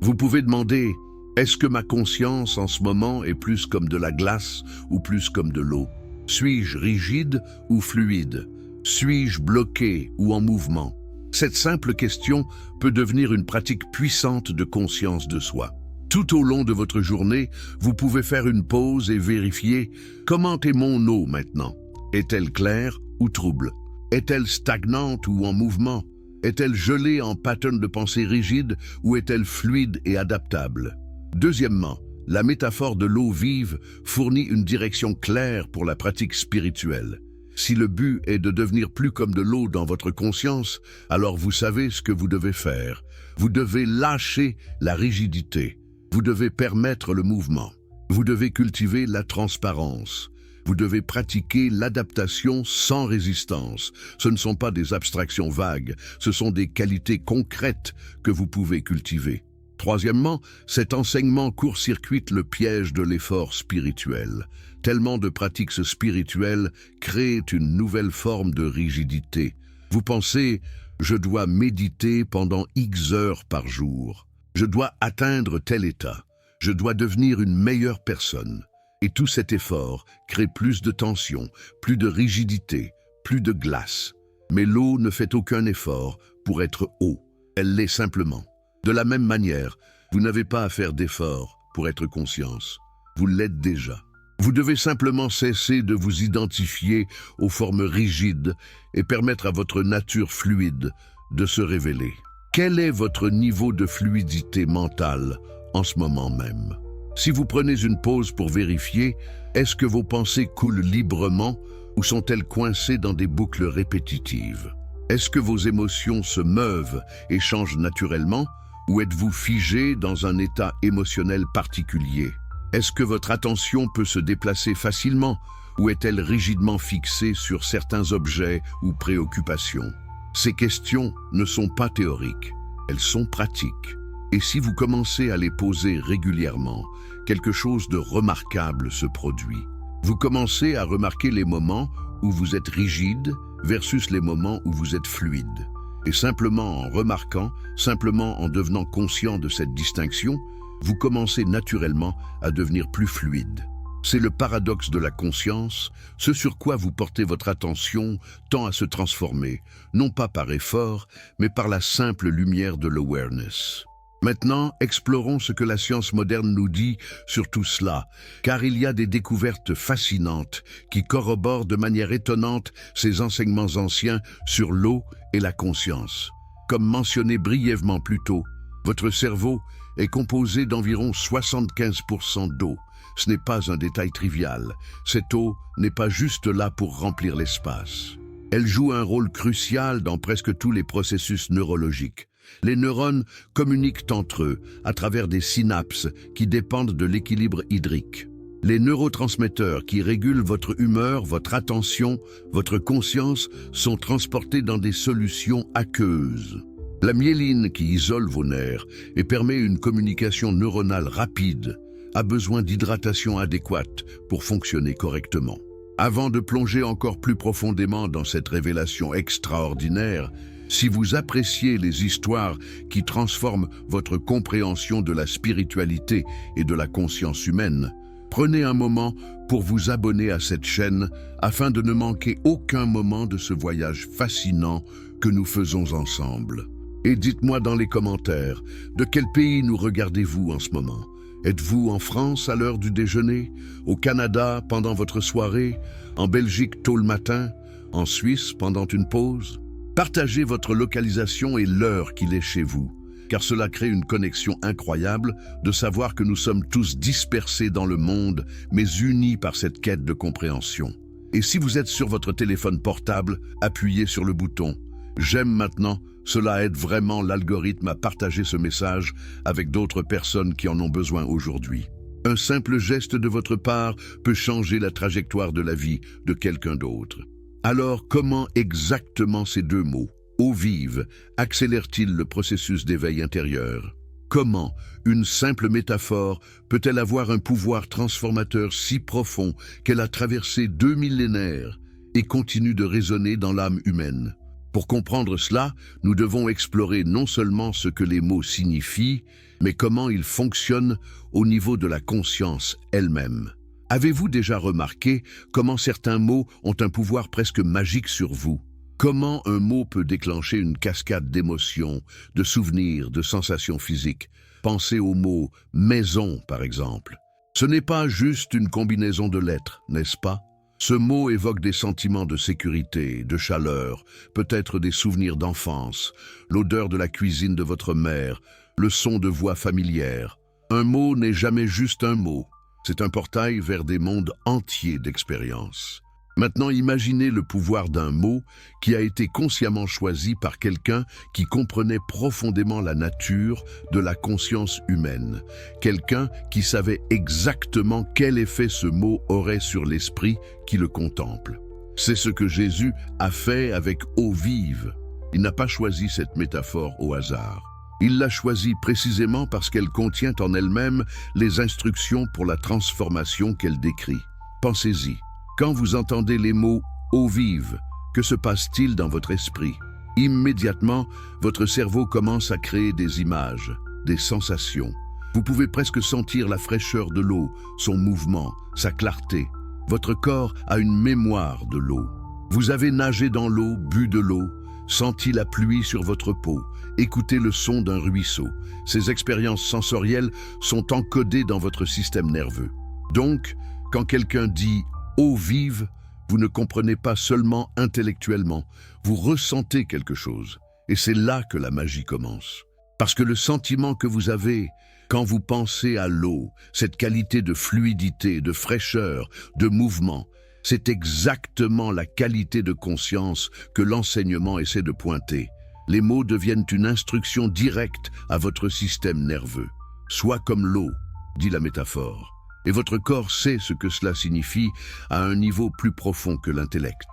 Vous pouvez demander, est-ce que ma conscience en ce moment est plus comme de la glace ou plus comme de l'eau? Suis-je rigide ou fluide? Suis-je bloqué ou en mouvement? Cette simple question peut devenir une pratique puissante de conscience de soi. Tout au long de votre journée, vous pouvez faire une pause et vérifier comment est mon eau maintenant. Est-elle claire ou trouble? Est-elle stagnante ou en mouvement? Est-elle gelée en pattern de pensée rigide ou est-elle fluide et adaptable? Deuxièmement, la métaphore de l'eau vive fournit une direction claire pour la pratique spirituelle. Si le but est de devenir plus comme de l'eau dans votre conscience, alors vous savez ce que vous devez faire. Vous devez lâcher la rigidité. Vous devez permettre le mouvement. Vous devez cultiver la transparence. Vous devez pratiquer l'adaptation sans résistance. Ce ne sont pas des abstractions vagues, ce sont des qualités concrètes que vous pouvez cultiver. Troisièmement, cet enseignement court-circuite le piège de l'effort spirituel. Tellement de pratiques spirituelles créent une nouvelle forme de rigidité. Vous pensez « je dois méditer pendant X heures par jour ». Je dois atteindre tel état. Je dois devenir une meilleure personne. Et tout cet effort crée plus de tension, plus de rigidité, plus de glace. Mais l'eau ne fait aucun effort pour être eau. Elle l'est simplement. De la même manière, vous n'avez pas à faire d'effort pour être conscience. Vous l'êtes déjà. Vous devez simplement cesser de vous identifier aux formes rigides et permettre à votre nature fluide de se révéler. Quel est votre niveau de fluidité mentale en ce moment même? Si vous prenez une pause pour vérifier, est-ce que vos pensées coulent librement ou sont-elles coincées dans des boucles répétitives? Est-ce que vos émotions se meuvent et changent naturellement ou êtes-vous figé dans un état émotionnel particulier? Est-ce que votre attention peut se déplacer facilement ou est-elle rigidement fixée sur certains objets ou préoccupations? Ces questions ne sont pas théoriques, elles sont pratiques. Et si vous commencez à les poser régulièrement, quelque chose de remarquable se produit. Vous commencez à remarquer les moments où vous êtes rigide versus les moments où vous êtes fluide. Et simplement en remarquant, simplement en devenant conscient de cette distinction, vous commencez naturellement à devenir plus fluide. C'est le paradoxe de la conscience, ce sur quoi vous portez votre attention tend à se transformer, non pas par effort, mais par la simple lumière de l'awareness. Maintenant, explorons ce que la science moderne nous dit sur tout cela, car il y a des découvertes fascinantes qui corroborent de manière étonnante ces enseignements anciens sur l'eau et la conscience. Comme mentionné brièvement plus tôt, votre cerveau est composé d'environ 75% d'eau. Ce n'est pas un détail trivial. Cette eau n'est pas juste là pour remplir l'espace. Elle joue un rôle crucial dans presque tous les processus neurologiques. Les neurones communiquent entre eux à travers des synapses qui dépendent de l'équilibre hydrique. Les neurotransmetteurs qui régulent votre humeur, votre attention, votre conscience sont transportés dans des solutions aqueuses. La myéline qui isole vos nerfs et permet une communication neuronale rapide a besoin d'hydratation adéquate pour fonctionner correctement. Avant de plonger encore plus profondément dans cette révélation extraordinaire, si vous appréciez les histoires qui transforment votre compréhension de la spiritualité et de la conscience humaine, prenez un moment pour vous abonner à cette chaîne afin de ne manquer aucun moment de ce voyage fascinant que nous faisons ensemble. Et dites-moi dans les commentaires, de quel pays nous regardez-vous en ce moment? Êtes-vous en France à l'heure du déjeuner, au Canada pendant votre soirée, en Belgique tôt le matin, en Suisse pendant une pause? Partagez votre localisation et l'heure qu'il est chez vous, car cela crée une connexion incroyable de savoir que nous sommes tous dispersés dans le monde, mais unis par cette quête de compréhension. Et si vous êtes sur votre téléphone portable, appuyez sur le bouton « J'aime maintenant ». Cela aide vraiment l'algorithme à partager ce message avec d'autres personnes qui en ont besoin aujourd'hui. Un simple geste de votre part peut changer la trajectoire de la vie de quelqu'un d'autre. Alors, comment exactement ces deux mots, eau vive, accélèrent-ils le processus d'éveil intérieur? Comment une simple métaphore peut-elle avoir un pouvoir transformateur si profond qu'elle a traversé 2 millénaires et continue de résonner dans l'âme humaine? Pour comprendre cela, nous devons explorer non seulement ce que les mots signifient, mais comment ils fonctionnent au niveau de la conscience elle-même. Avez-vous déjà remarqué comment certains mots ont un pouvoir presque magique sur vous? Comment un mot peut déclencher une cascade d'émotions, de souvenirs, de sensations physiques? Pensez au mot « maison » par exemple. Ce n'est pas juste une combinaison de lettres, n'est-ce pas? Ce mot évoque des sentiments de sécurité, de chaleur, peut-être des souvenirs d'enfance, l'odeur de la cuisine de votre mère, le son de voix familière. Un mot n'est jamais juste un mot. C'est un portail vers des mondes entiers d'expériences. Maintenant, imaginez le pouvoir d'un mot qui a été consciemment choisi par quelqu'un qui comprenait profondément la nature de la conscience humaine. Quelqu'un qui savait exactement quel effet ce mot aurait sur l'esprit qui le contemple. C'est ce que Jésus a fait avec eau vive. Il n'a pas choisi cette métaphore au hasard. Il l'a choisie précisément parce qu'elle contient en elle-même les instructions pour la transformation qu'elle décrit. Pensez-y. Quand vous entendez les mots « eau vive », que se passe-t-il dans votre esprit? Immédiatement, votre cerveau commence à créer des images, des sensations. Vous pouvez presque sentir la fraîcheur de l'eau, son mouvement, sa clarté. Votre corps a une mémoire de l'eau. Vous avez nagé dans l'eau, bu de l'eau, senti la pluie sur votre peau, écouté le son d'un ruisseau. Ces expériences sensorielles sont encodées dans votre système nerveux. Donc, quand quelqu'un dit eau vive, vous ne comprenez pas seulement intellectuellement, vous ressentez quelque chose. Et c'est là que la magie commence. Parce que le sentiment que vous avez quand vous pensez à l'eau, cette qualité de fluidité, de fraîcheur, de mouvement, c'est exactement la qualité de conscience que l'enseignement essaie de pointer. Les mots deviennent une instruction directe à votre système nerveux. Sois comme l'eau, dit la métaphore. Et votre corps sait ce que cela signifie à un niveau plus profond que l'intellect.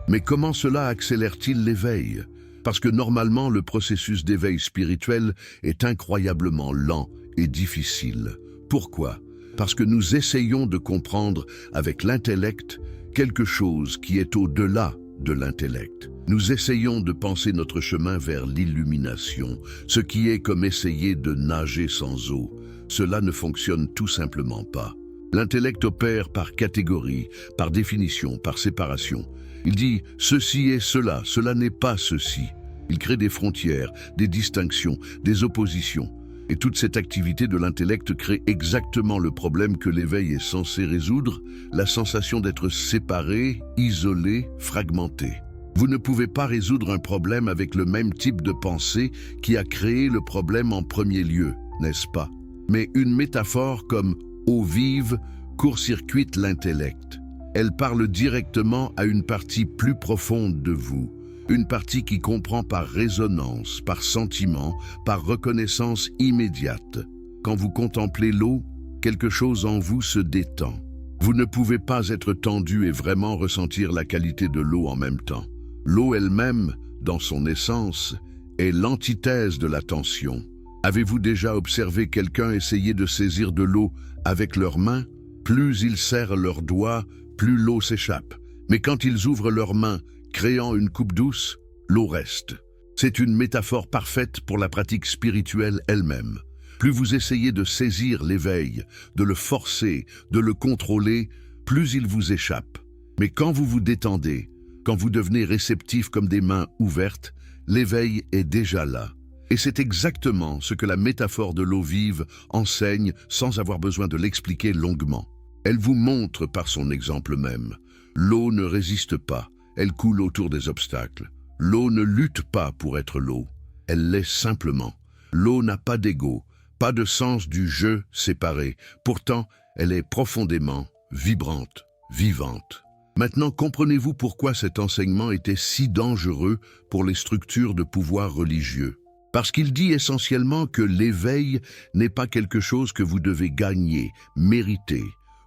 Mais comment cela accélère-t-il l'éveil? Parce que normalement, le processus d'éveil spirituel est incroyablement lent et difficile. Pourquoi? Parce que nous essayons de comprendre avec l'intellect quelque chose qui est au-delà de l'intellect. Nous essayons de penser notre chemin vers l'illumination, ce qui est comme essayer de nager sans eau. Cela ne fonctionne tout simplement pas. L'intellect opère par catégorie, par définition, par séparation. Il dit « ceci est cela, cela n'est pas ceci ». Il crée des frontières, des distinctions, des oppositions. Et toute cette activité de l'intellect crée exactement le problème que l'éveil est censé résoudre, la sensation d'être séparé, isolé, fragmenté. Vous ne pouvez pas résoudre un problème avec le même type de pensée qui a créé le problème en premier lieu, n'est-ce pas? Mais une métaphore comme eau vive court-circuite l'intellect. Elle parle directement à une partie plus profonde de vous, une partie qui comprend par résonance, par sentiment, par reconnaissance immédiate. Quand vous contemplez l'eau, quelque chose en vous se détend. Vous ne pouvez pas être tendu et vraiment ressentir la qualité de l'eau en même temps. L'eau elle-même, dans son essence, est l'antithèse de la tension. Avez-vous déjà observé quelqu'un essayer de saisir de l'eau avec leurs mains? Plus ils serrent leurs doigts, plus l'eau s'échappe. Mais quand ils ouvrent leurs mains, créant une coupe douce, l'eau reste. C'est une métaphore parfaite pour la pratique spirituelle elle-même. Plus vous essayez de saisir l'éveil, de le forcer, de le contrôler, plus il vous échappe. Mais quand vous vous détendez, quand vous devenez réceptif comme des mains ouvertes, l'éveil est déjà là. Et c'est exactement ce que la métaphore de l'eau vive enseigne sans avoir besoin de l'expliquer longuement. Elle vous montre par son exemple même. L'eau ne résiste pas, elle coule autour des obstacles. L'eau ne lutte pas pour être l'eau, elle l'est simplement. L'eau n'a pas d'ego, pas de sens du jeu séparé. Pourtant, elle est profondément vibrante, vivante. Maintenant, comprenez-vous pourquoi cet enseignement était si dangereux pour les structures de pouvoir religieux? Parce qu'il dit essentiellement que l'éveil n'est pas quelque chose que vous devez gagner, mériter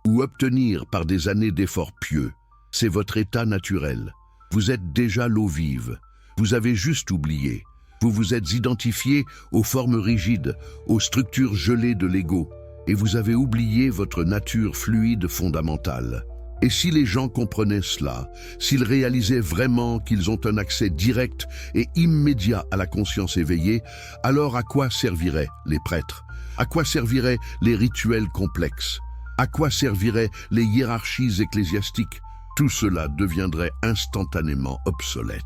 ou obtenir par des années d'efforts pieux. C'est votre état naturel. Vous êtes déjà l'eau vive. Vous avez juste oublié. Vous vous êtes identifié aux formes rigides, aux structures gelées de l'ego, et vous avez oublié votre nature fluide fondamentale. Et si les gens comprenaient cela, s'ils réalisaient vraiment qu'ils ont un accès direct et immédiat à la conscience éveillée, alors à quoi serviraient les prêtres? À quoi serviraient les rituels complexes? À quoi serviraient les hiérarchies ecclésiastiques? Tout cela deviendrait instantanément obsolète.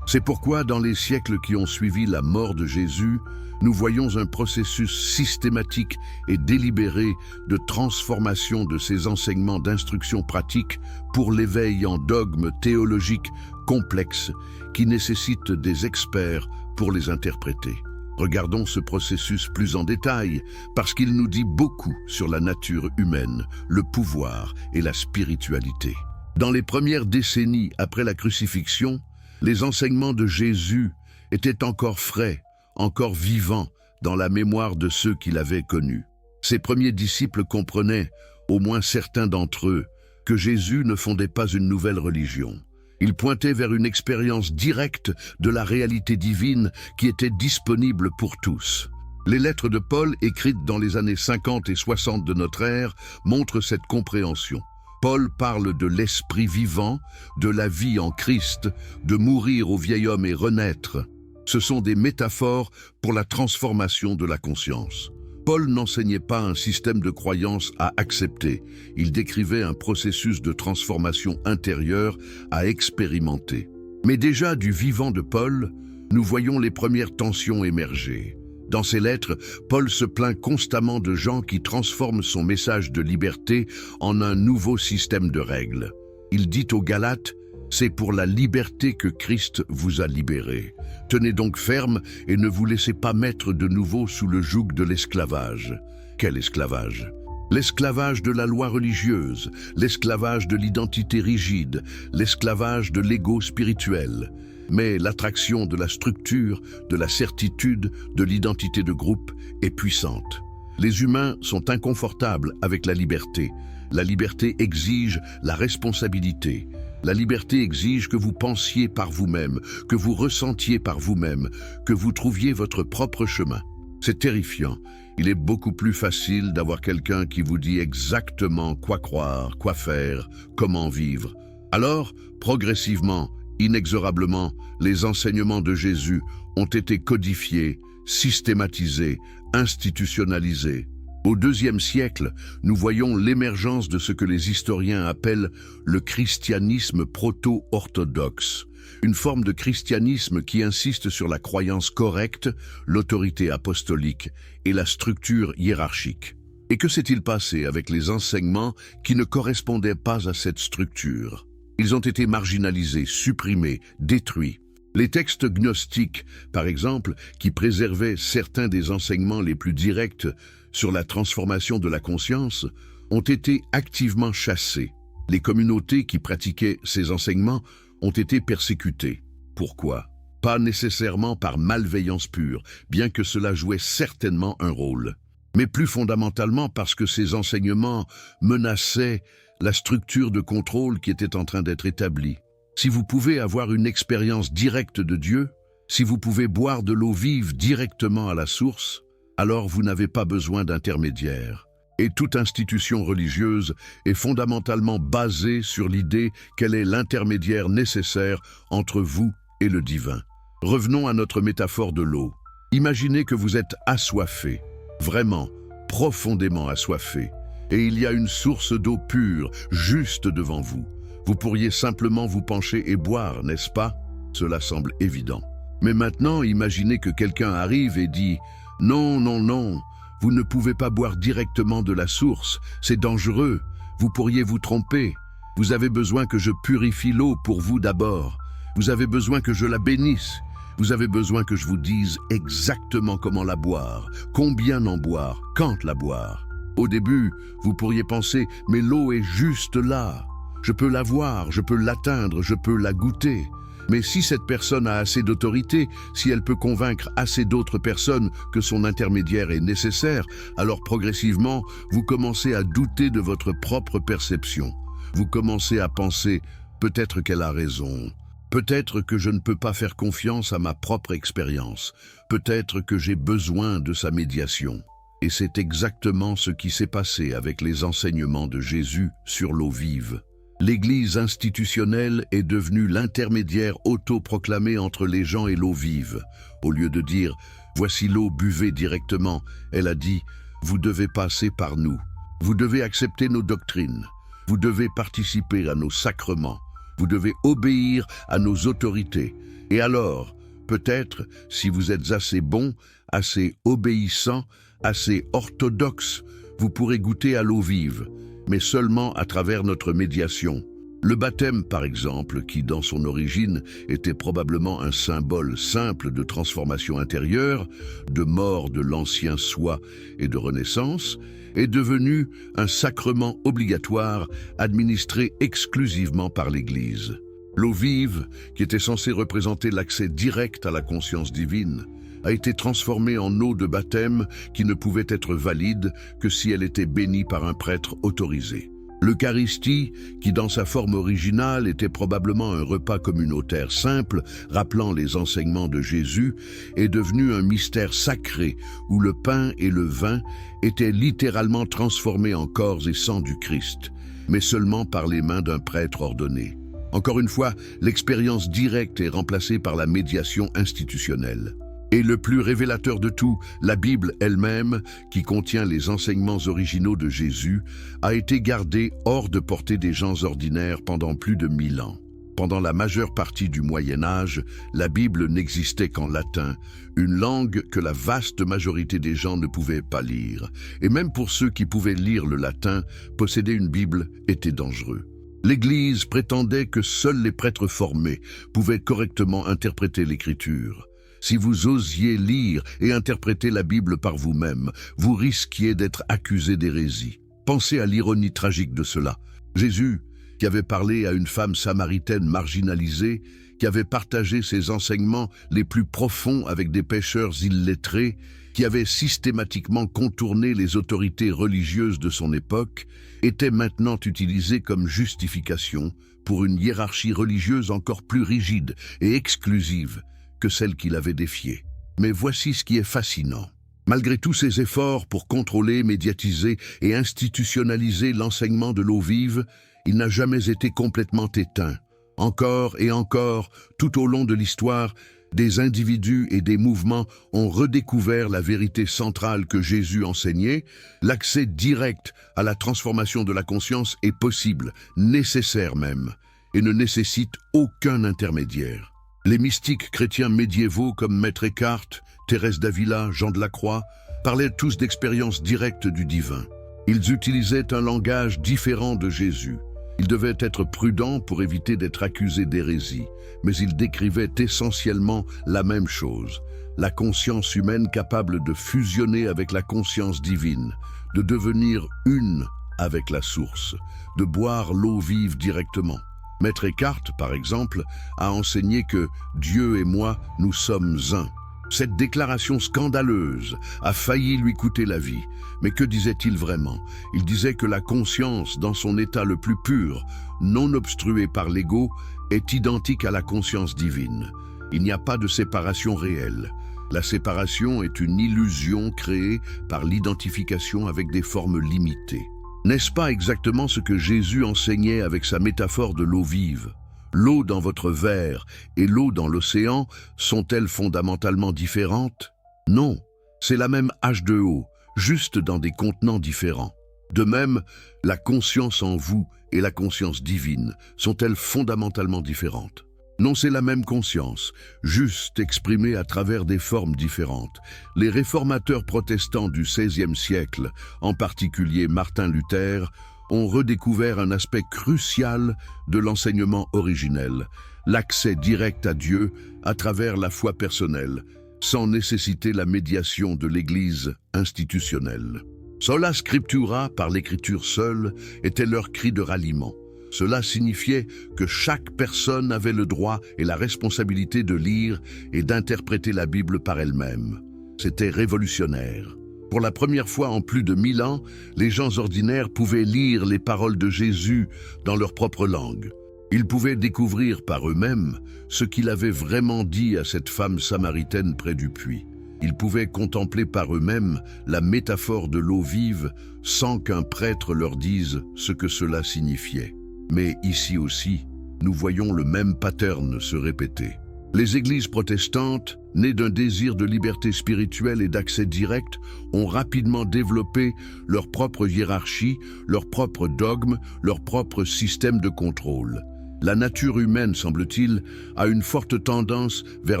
C'est pourquoi, dans les siècles qui ont suivi la mort de Jésus, nous voyons un processus systématique et délibéré de transformation de ces enseignements d'instruction pratique pour l'éveil en dogmes théologiques complexes qui nécessitent des experts pour les interpréter. Regardons ce processus plus en détail parce qu'il nous dit beaucoup sur la nature humaine, le pouvoir et la spiritualité. Dans les premières décennies après la crucifixion, les enseignements de Jésus étaient encore frais, encore vivants dans la mémoire de ceux qui l'avaient connu. Ses premiers disciples comprenaient, au moins certains d'entre eux, que Jésus ne fondait pas une nouvelle religion. Il pointait vers une expérience directe de la réalité divine qui était disponible pour tous. Les lettres de Paul, écrites dans les années 50 et 60 de notre ère, montrent cette compréhension. Paul parle de l'esprit vivant, de la vie en Christ, de mourir au vieil homme et renaître. Ce sont des métaphores pour la transformation de la conscience. Paul n'enseignait pas un système de croyance à accepter, il décrivait un processus de transformation intérieure à expérimenter. Mais déjà du vivant de Paul, nous voyons les premières tensions émerger. Dans ses lettres, Paul se plaint constamment de gens qui transforment son message de liberté en un nouveau système de règles. Il dit aux Galates: « C'est pour la liberté que Christ vous a libérés. Tenez donc ferme et ne vous laissez pas mettre de nouveau sous le joug de l'esclavage. » Quel esclavage? L'esclavage de la loi religieuse, l'esclavage de l'identité rigide, l'esclavage de l'ego spirituel. Mais l'attraction de la structure, de la certitude, de l'identité de groupe est puissante. Les humains sont inconfortables avec la liberté. La liberté exige la responsabilité. La liberté exige que vous pensiez par vous-même, que vous ressentiez par vous-même, que vous trouviez votre propre chemin. C'est terrifiant. Il est beaucoup plus facile d'avoir quelqu'un qui vous dit exactement quoi croire, quoi faire, comment vivre. Alors, progressivement, inexorablement, les enseignements de Jésus ont été codifiés, systématisés, institutionnalisés. Au IIe siècle, nous voyons l'émergence de ce que les historiens appellent le christianisme proto-orthodoxe, une forme de christianisme qui insiste sur la croyance correcte, l'autorité apostolique et la structure hiérarchique. Et que s'est-il passé avec les enseignements qui ne correspondaient pas à cette structure? Ils ont été marginalisés, supprimés, détruits. Les textes gnostiques, par exemple, qui préservaient certains des enseignements les plus directs sur la transformation de la conscience, ont été activement chassés. Les communautés qui pratiquaient ces enseignements ont été persécutées. Pourquoi? Pas nécessairement par malveillance pure, bien que cela jouait certainement un rôle, mais plus fondamentalement parce que ces enseignements menaçaient la structure de contrôle qui était en train d'être établie. Si vous pouvez avoir une expérience directe de Dieu, si vous pouvez boire de l'eau vive directement à la source, alors vous n'avez pas besoin d'intermédiaire. Et toute institution religieuse est fondamentalement basée sur l'idée qu'elle est l'intermédiaire nécessaire entre vous et le divin. Revenons à notre métaphore de l'eau. Imaginez que vous êtes assoiffé, vraiment, profondément assoiffé, et il y a une source d'eau pure juste devant vous. Vous pourriez simplement vous pencher et boire, n'est-ce pas? Cela semble évident. Mais maintenant, imaginez que quelqu'un arrive et dit « Non, non, non, vous ne pouvez pas boire directement de la source, c'est dangereux, vous pourriez vous tromper. Vous avez besoin que je purifie l'eau pour vous d'abord. Vous avez besoin que je la bénisse. Vous avez besoin que je vous dise exactement comment la boire, combien en boire, quand la boire. Au début, vous pourriez penser « Mais l'eau est juste là. Je peux la voir, je peux l'atteindre, je peux la goûter. » Mais si cette personne a assez d'autorité, si elle peut convaincre assez d'autres personnes que son intermédiaire est nécessaire, alors progressivement, vous commencez à douter de votre propre perception. Vous commencez à penser « peut-être qu'elle a raison, peut-être que je ne peux pas faire confiance à ma propre expérience, peut-être que j'ai besoin de sa médiation. » Et c'est exactement ce qui s'est passé avec les enseignements de Jésus sur l'eau vive. L'Église institutionnelle est devenue l'intermédiaire autoproclamé entre les gens et l'eau vive. Au lieu de dire « voici l'eau, buvez directement », elle a dit « vous devez passer par nous, vous devez accepter nos doctrines, vous devez participer à nos sacrements, vous devez obéir à nos autorités. Et alors, peut-être, si vous êtes assez bon, assez obéissant, assez orthodoxe, vous pourrez goûter à l'eau vive, mais seulement à travers notre médiation. Le baptême, par exemple, qui dans son origine était probablement un symbole simple de transformation intérieure, de mort de l'ancien soi et de renaissance, est devenu un sacrement obligatoire administré exclusivement par l'Église. L'eau vive, qui était censée représenter l'accès direct à la conscience divine, a été transformée en eau de baptême qui ne pouvait être valide que si elle était bénie par un prêtre autorisé. L'Eucharistie, qui dans sa forme originale était probablement un repas communautaire simple, rappelant les enseignements de Jésus, est devenu un mystère sacré où le pain et le vin étaient littéralement transformés en corps et sang du Christ, mais seulement par les mains d'un prêtre ordonné. Encore une fois, l'expérience directe est remplacée par la médiation institutionnelle. Et le plus révélateur de tout, la Bible elle-même, qui contient les enseignements originaux de Jésus, a été gardée hors de portée des gens ordinaires pendant plus de 1000 ans. Pendant la majeure partie du Moyen Âge, la Bible n'existait qu'en latin, une langue que la vaste majorité des gens ne pouvaient pas lire. Et même pour ceux qui pouvaient lire le latin, posséder une Bible était dangereux. L'Église prétendait que seuls les prêtres formés pouvaient correctement interpréter l'Écriture. Si vous osiez lire et interpréter la Bible par vous-même, vous risquiez d'être accusé d'hérésie. Pensez à l'ironie tragique de cela. Jésus, qui avait parlé à une femme samaritaine marginalisée, qui avait partagé ses enseignements les plus profonds avec des pécheurs illettrés, qui avait systématiquement contourné les autorités religieuses de son époque, était maintenant utilisé comme justification pour une hiérarchie religieuse encore plus rigide et exclusive que celle qu'il avait défiée. Mais voici ce qui est fascinant. Malgré tous ses efforts pour contrôler, médiatiser et institutionnaliser l'enseignement de l'eau vive, il n'a jamais été complètement éteint. Encore et encore, tout au long de l'histoire, des individus et des mouvements ont redécouvert la vérité centrale que Jésus enseignait. L'accès direct à la transformation de la conscience est possible, nécessaire même, et ne nécessite aucun intermédiaire. Les mystiques chrétiens médiévaux comme Maître Eckhart, Thérèse d'Avila, Jean de la Croix, parlaient tous d'expériences directes du divin. Ils utilisaient un langage différent de Jésus. Ils devaient être prudents pour éviter d'être accusés d'hérésie, mais ils décrivaient essentiellement la même chose, la conscience humaine capable de fusionner avec la conscience divine, de devenir une avec la source, de boire l'eau vive directement. Maître Eckhart, par exemple, a enseigné que « Dieu et moi, nous sommes un ». Cette déclaration scandaleuse a failli lui coûter la vie. Mais que disait-il vraiment? Il disait que la conscience, dans son état le plus pur, non obstruée par l'ego, est identique à la conscience divine. Il n'y a pas de séparation réelle. La séparation est une illusion créée par l'identification avec des formes limitées. N'est-ce pas exactement ce que Jésus enseignait avec sa métaphore de l'eau vive? L'eau dans votre verre et l'eau dans l'océan sont-elles fondamentalement différentes? Non, c'est la même H2O, juste dans des contenants différents. De même, la conscience en vous et la conscience divine sont-elles fondamentalement différentes? Non, c'est la même conscience, juste exprimée à travers des formes différentes. Les réformateurs protestants du XVIe siècle, en particulier Martin Luther, ont redécouvert un aspect crucial de l'enseignement originel, l'accès direct à Dieu à travers la foi personnelle, sans nécessiter la médiation de l'Église institutionnelle. Sola Scriptura, par l'écriture seule, était leur cri de ralliement. Cela signifiait que chaque personne avait le droit et la responsabilité de lire et d'interpréter la Bible par elle-même. C'était révolutionnaire. Pour la première fois en plus de 1000 ans, les gens ordinaires pouvaient lire les paroles de Jésus dans leur propre langue. Ils pouvaient découvrir par eux-mêmes ce qu'il avait vraiment dit à cette femme samaritaine près du puits. Ils pouvaient contempler par eux-mêmes la métaphore de l'eau vive sans qu'un prêtre leur dise ce que cela signifiait. Mais ici aussi, nous voyons le même pattern se répéter. Les églises protestantes, nées d'un désir de liberté spirituelle et d'accès direct, ont rapidement développé leur propre hiérarchie, leur propre dogme, leur propre système de contrôle. La nature humaine, semble-t-il, a une forte tendance vers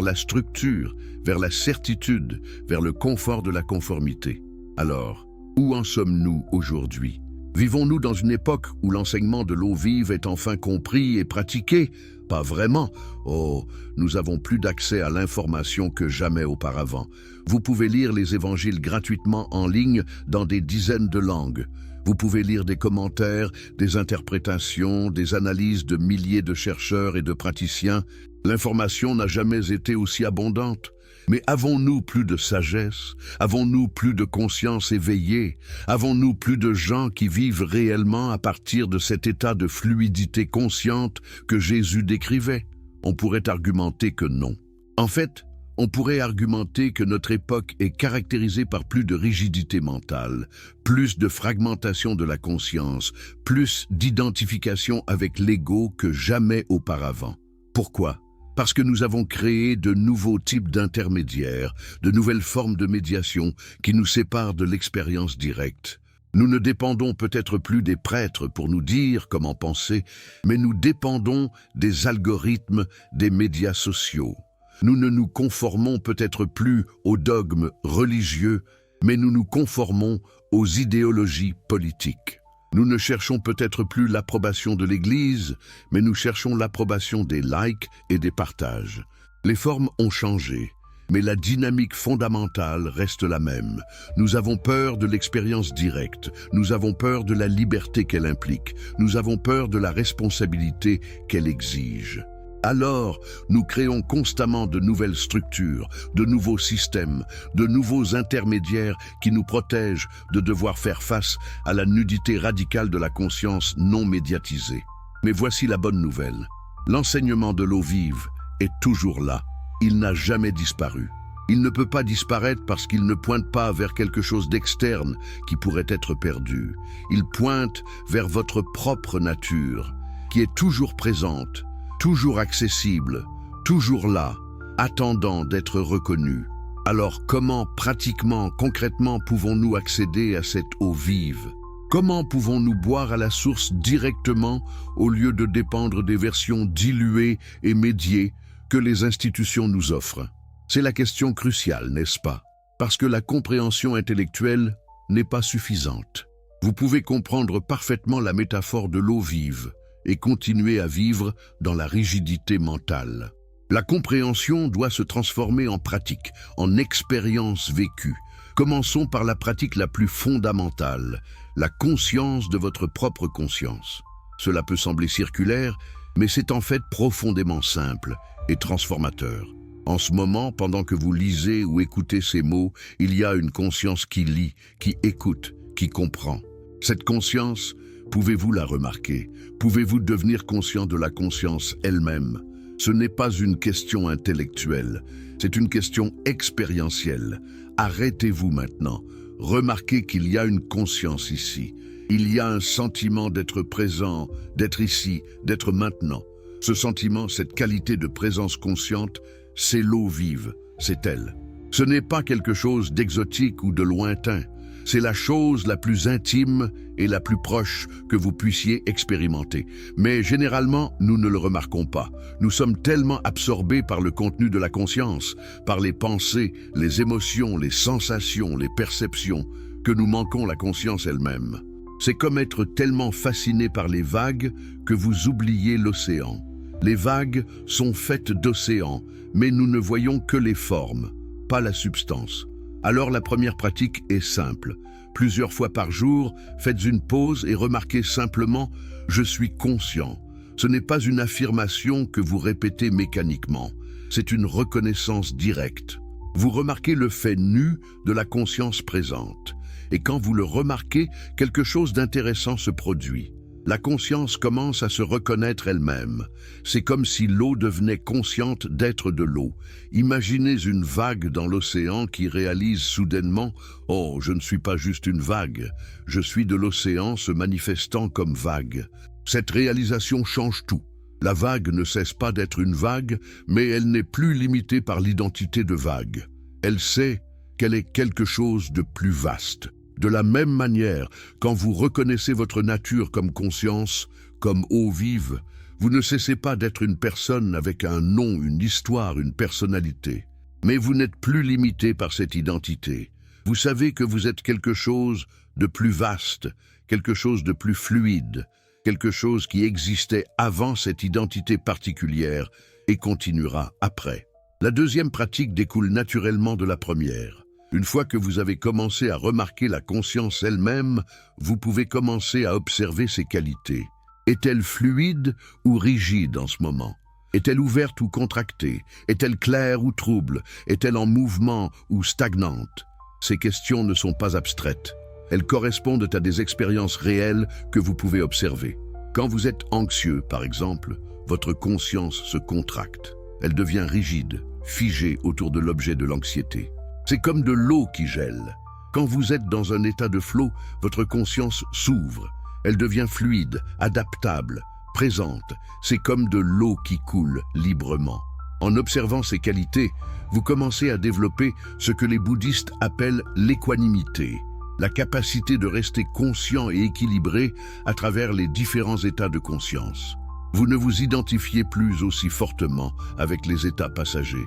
la structure, vers la certitude, vers le confort de la conformité. Alors, où en sommes-nous aujourd'hui? Vivons-nous dans une époque où l'enseignement de l'eau vive est enfin compris et pratiqué? Pas vraiment. Oh, nous avons plus d'accès à l'information que jamais auparavant. Vous pouvez lire les évangiles gratuitement en ligne dans des dizaines de langues. Vous pouvez lire des commentaires, des interprétations, des analyses de milliers de chercheurs et de praticiens. L'information n'a jamais été aussi abondante. Mais avons-nous plus de sagesse? Avons-nous plus de conscience éveillée? Avons-nous plus de gens qui vivent réellement à partir de cet état de fluidité consciente que Jésus décrivait? On pourrait argumenter que non. En fait, on pourrait argumenter que notre époque est caractérisée par plus de rigidité mentale, plus de fragmentation de la conscience, plus d'identification avec l'ego que jamais auparavant. Pourquoi? Parce que nous avons créé de nouveaux types d'intermédiaires, de nouvelles formes de médiation qui nous séparent de l'expérience directe. Nous ne dépendons peut-être plus des prêtres pour nous dire comment penser, mais nous dépendons des algorithmes des médias sociaux. Nous ne nous conformons peut-être plus aux dogmes religieux, mais nous nous conformons aux idéologies politiques. Nous ne cherchons peut-être plus l'approbation de l'Église, mais nous cherchons l'approbation des likes et des partages. Les formes ont changé, mais la dynamique fondamentale reste la même. Nous avons peur de l'expérience directe, nous avons peur de la liberté qu'elle implique, nous avons peur de la responsabilité qu'elle exige. Alors, nous créons constamment de nouvelles structures, de nouveaux systèmes, de nouveaux intermédiaires qui nous protègent de devoir faire face à la nudité radicale de la conscience non médiatisée. Mais voici la bonne nouvelle. L'enseignement de l'eau vive est toujours là. Il n'a jamais disparu. Il ne peut pas disparaître parce qu'il ne pointe pas vers quelque chose d'externe qui pourrait être perdu. Il pointe vers votre propre nature, qui est toujours présente, toujours accessible, toujours là, attendant d'être reconnu. Alors comment, pratiquement, concrètement, pouvons-nous accéder à cette eau vive? Comment pouvons-nous boire à la source directement au lieu de dépendre des versions diluées et médiées que les institutions nous offrent? C'est la question cruciale, n'est-ce pas? Parce que la compréhension intellectuelle n'est pas suffisante. Vous pouvez comprendre parfaitement la métaphore de l'eau vive et continuer à vivre dans la rigidité mentale. La compréhension doit se transformer en pratique, en expérience vécue. Commençons par la pratique la plus fondamentale, la conscience de votre propre conscience. Cela peut sembler circulaire, mais c'est en fait profondément simple et transformateur. En ce moment, pendant que vous lisez ou écoutez ces mots, il y a une conscience qui lit, qui écoute, qui comprend. Cette conscience, pouvez-vous la remarquer? Pouvez-vous devenir conscient de la conscience elle-même? Ce n'est pas une question intellectuelle, c'est une question expérientielle. Arrêtez-vous maintenant. Remarquez qu'il y a une conscience ici. Il y a un sentiment d'être présent, d'être ici, d'être maintenant. Ce sentiment, cette qualité de présence consciente, c'est l'eau vive, c'est elle. Ce n'est pas quelque chose d'exotique ou de lointain. C'est la chose la plus intime et la plus proche que vous puissiez expérimenter. Mais généralement, nous ne le remarquons pas. Nous sommes tellement absorbés par le contenu de la conscience, par les pensées, les émotions, les sensations, les perceptions, que nous manquons la conscience elle-même. C'est comme être tellement fasciné par les vagues que vous oubliez l'océan. Les vagues sont faites d'océans, mais nous ne voyons que les formes, pas la substance. Alors la première pratique est simple. Plusieurs fois par jour, faites une pause et remarquez simplement « je suis conscient ». Ce n'est pas une affirmation que vous répétez mécaniquement, c'est une reconnaissance directe. Vous remarquez le fait nu de la conscience présente. Et quand vous le remarquez, quelque chose d'intéressant se produit. La conscience commence à se reconnaître elle-même. C'est comme si l'eau devenait consciente d'être de l'eau. Imaginez une vague dans l'océan qui réalise soudainement « Oh, je ne suis pas juste une vague, je suis de l'océan se manifestant comme vague ». Cette réalisation change tout. La vague ne cesse pas d'être une vague, mais elle n'est plus limitée par l'identité de vague. Elle sait qu'elle est quelque chose de plus vaste. De la même manière, quand vous reconnaissez votre nature comme conscience, comme eau vive, vous ne cessez pas d'être une personne avec un nom, une histoire, une personnalité. Mais vous n'êtes plus limité par cette identité. Vous savez que vous êtes quelque chose de plus vaste, quelque chose de plus fluide, quelque chose qui existait avant cette identité particulière et continuera après. La deuxième pratique découle naturellement de la première. Une fois que vous avez commencé à remarquer la conscience elle-même, vous pouvez commencer à observer ses qualités. Est-elle fluide ou rigide en ce moment? Est-elle ouverte ou contractée? Est-elle claire ou trouble? Est-elle en mouvement ou stagnante? Ces questions ne sont pas abstraites. Elles correspondent à des expériences réelles que vous pouvez observer. Quand vous êtes anxieux, par exemple, votre conscience se contracte. Elle devient rigide, figée autour de l'objet de l'anxiété. C'est comme de l'eau qui gèle. Quand vous êtes dans un état de flot, votre conscience s'ouvre. Elle devient fluide, adaptable, présente. C'est comme de l'eau qui coule librement. En observant ces qualités, vous commencez à développer ce que les bouddhistes appellent l'équanimité, la capacité de rester conscient et équilibré à travers les différents états de conscience. Vous ne vous identifiez plus aussi fortement avec les états passagers.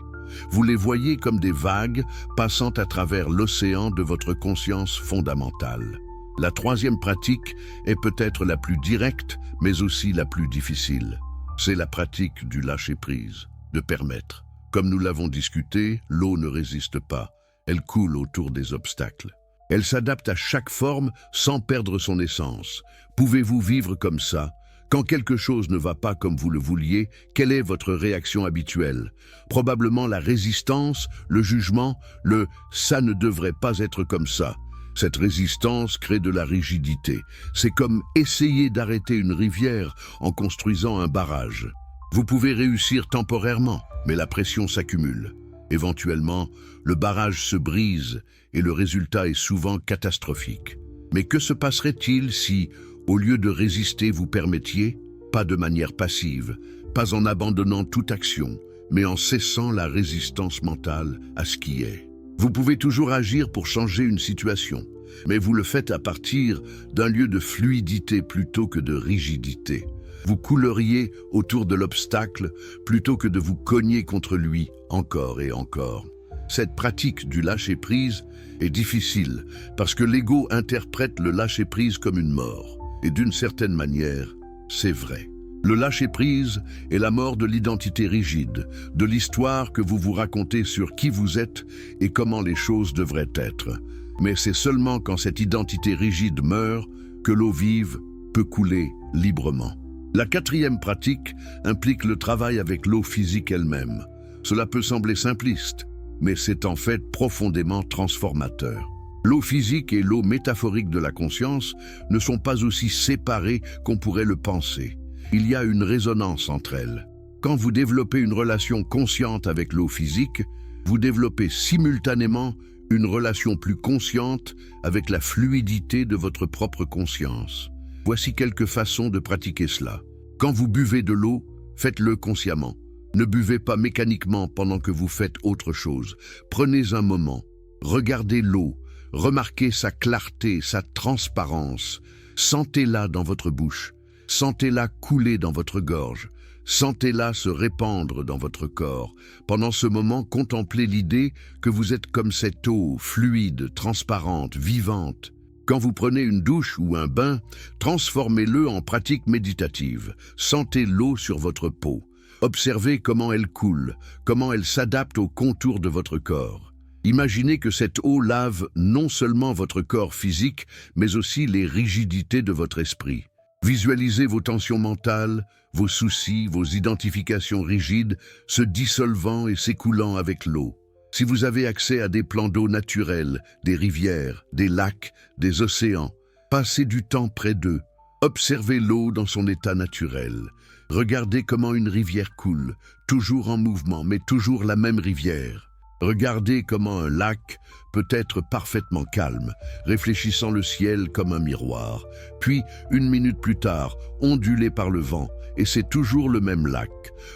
Vous les voyez comme des vagues passant à travers l'océan de votre conscience fondamentale. La troisième pratique est peut-être la plus directe, mais aussi la plus difficile. C'est la pratique du lâcher-prise, de permettre. Comme nous l'avons discuté, l'eau ne résiste pas. Elle coule autour des obstacles. Elle s'adapte à chaque forme sans perdre son essence. Pouvez-vous vivre comme ça? Quand quelque chose ne va pas comme vous le vouliez, quelle est votre réaction habituelle? Probablement la résistance, le jugement, le « ça ne devrait pas être comme ça ». Cette résistance crée de la rigidité. C'est comme essayer d'arrêter une rivière en construisant un barrage. Vous pouvez réussir temporairement, mais la pression s'accumule. Éventuellement, le barrage se brise et le résultat est souvent catastrophique. Mais que se passerait-il si, au lieu de résister, vous permettiez, pas de manière passive, pas en abandonnant toute action, mais en cessant la résistance mentale à ce qui est? Vous pouvez toujours agir pour changer une situation, mais vous le faites à partir d'un lieu de fluidité plutôt que de rigidité. Vous couleriez autour de l'obstacle plutôt que de vous cogner contre lui encore et encore. Cette pratique du lâcher-prise est difficile parce que l'ego interprète le lâcher-prise comme une mort. Et d'une certaine manière, c'est vrai. Le lâcher-prise est la mort de l'identité rigide, de l'histoire que vous vous racontez sur qui vous êtes et comment les choses devraient être. Mais c'est seulement quand cette identité rigide meurt que l'eau vive peut couler librement. La quatrième pratique implique le travail avec l'eau physique elle-même. Cela peut sembler simpliste, mais c'est en fait profondément transformateur. L'eau physique et l'eau métaphorique de la conscience ne sont pas aussi séparées qu'on pourrait le penser. Il y a une résonance entre elles. Quand vous développez une relation consciente avec l'eau physique, vous développez simultanément une relation plus consciente avec la fluidité de votre propre conscience. Voici quelques façons de pratiquer cela. Quand vous buvez de l'eau, faites-le consciemment. Ne buvez pas mécaniquement pendant que vous faites autre chose. Prenez un moment, regardez l'eau, remarquez sa clarté, sa transparence. Sentez-la dans votre bouche. Sentez-la couler dans votre gorge. Sentez-la se répandre dans votre corps. Pendant ce moment, contemplez l'idée que vous êtes comme cette eau, fluide, transparente, vivante. Quand vous prenez une douche ou un bain, transformez-le en pratique méditative. Sentez l'eau sur votre peau. Observez comment elle coule, comment elle s'adapte aux contours de votre corps. Imaginez que cette eau lave non seulement votre corps physique, mais aussi les rigidités de votre esprit. Visualisez vos tensions mentales, vos soucis, vos identifications rigides se dissolvant et s'écoulant avec l'eau. Si vous avez accès à des plans d'eau naturels, des rivières, des lacs, des océans, passez du temps près d'eux. Observez l'eau dans son état naturel. Regardez comment une rivière coule, toujours en mouvement, mais toujours la même rivière. Regardez comment un lac peut être parfaitement calme, réfléchissant le ciel comme un miroir, puis, une minute plus tard, ondulé par le vent, et c'est toujours le même lac.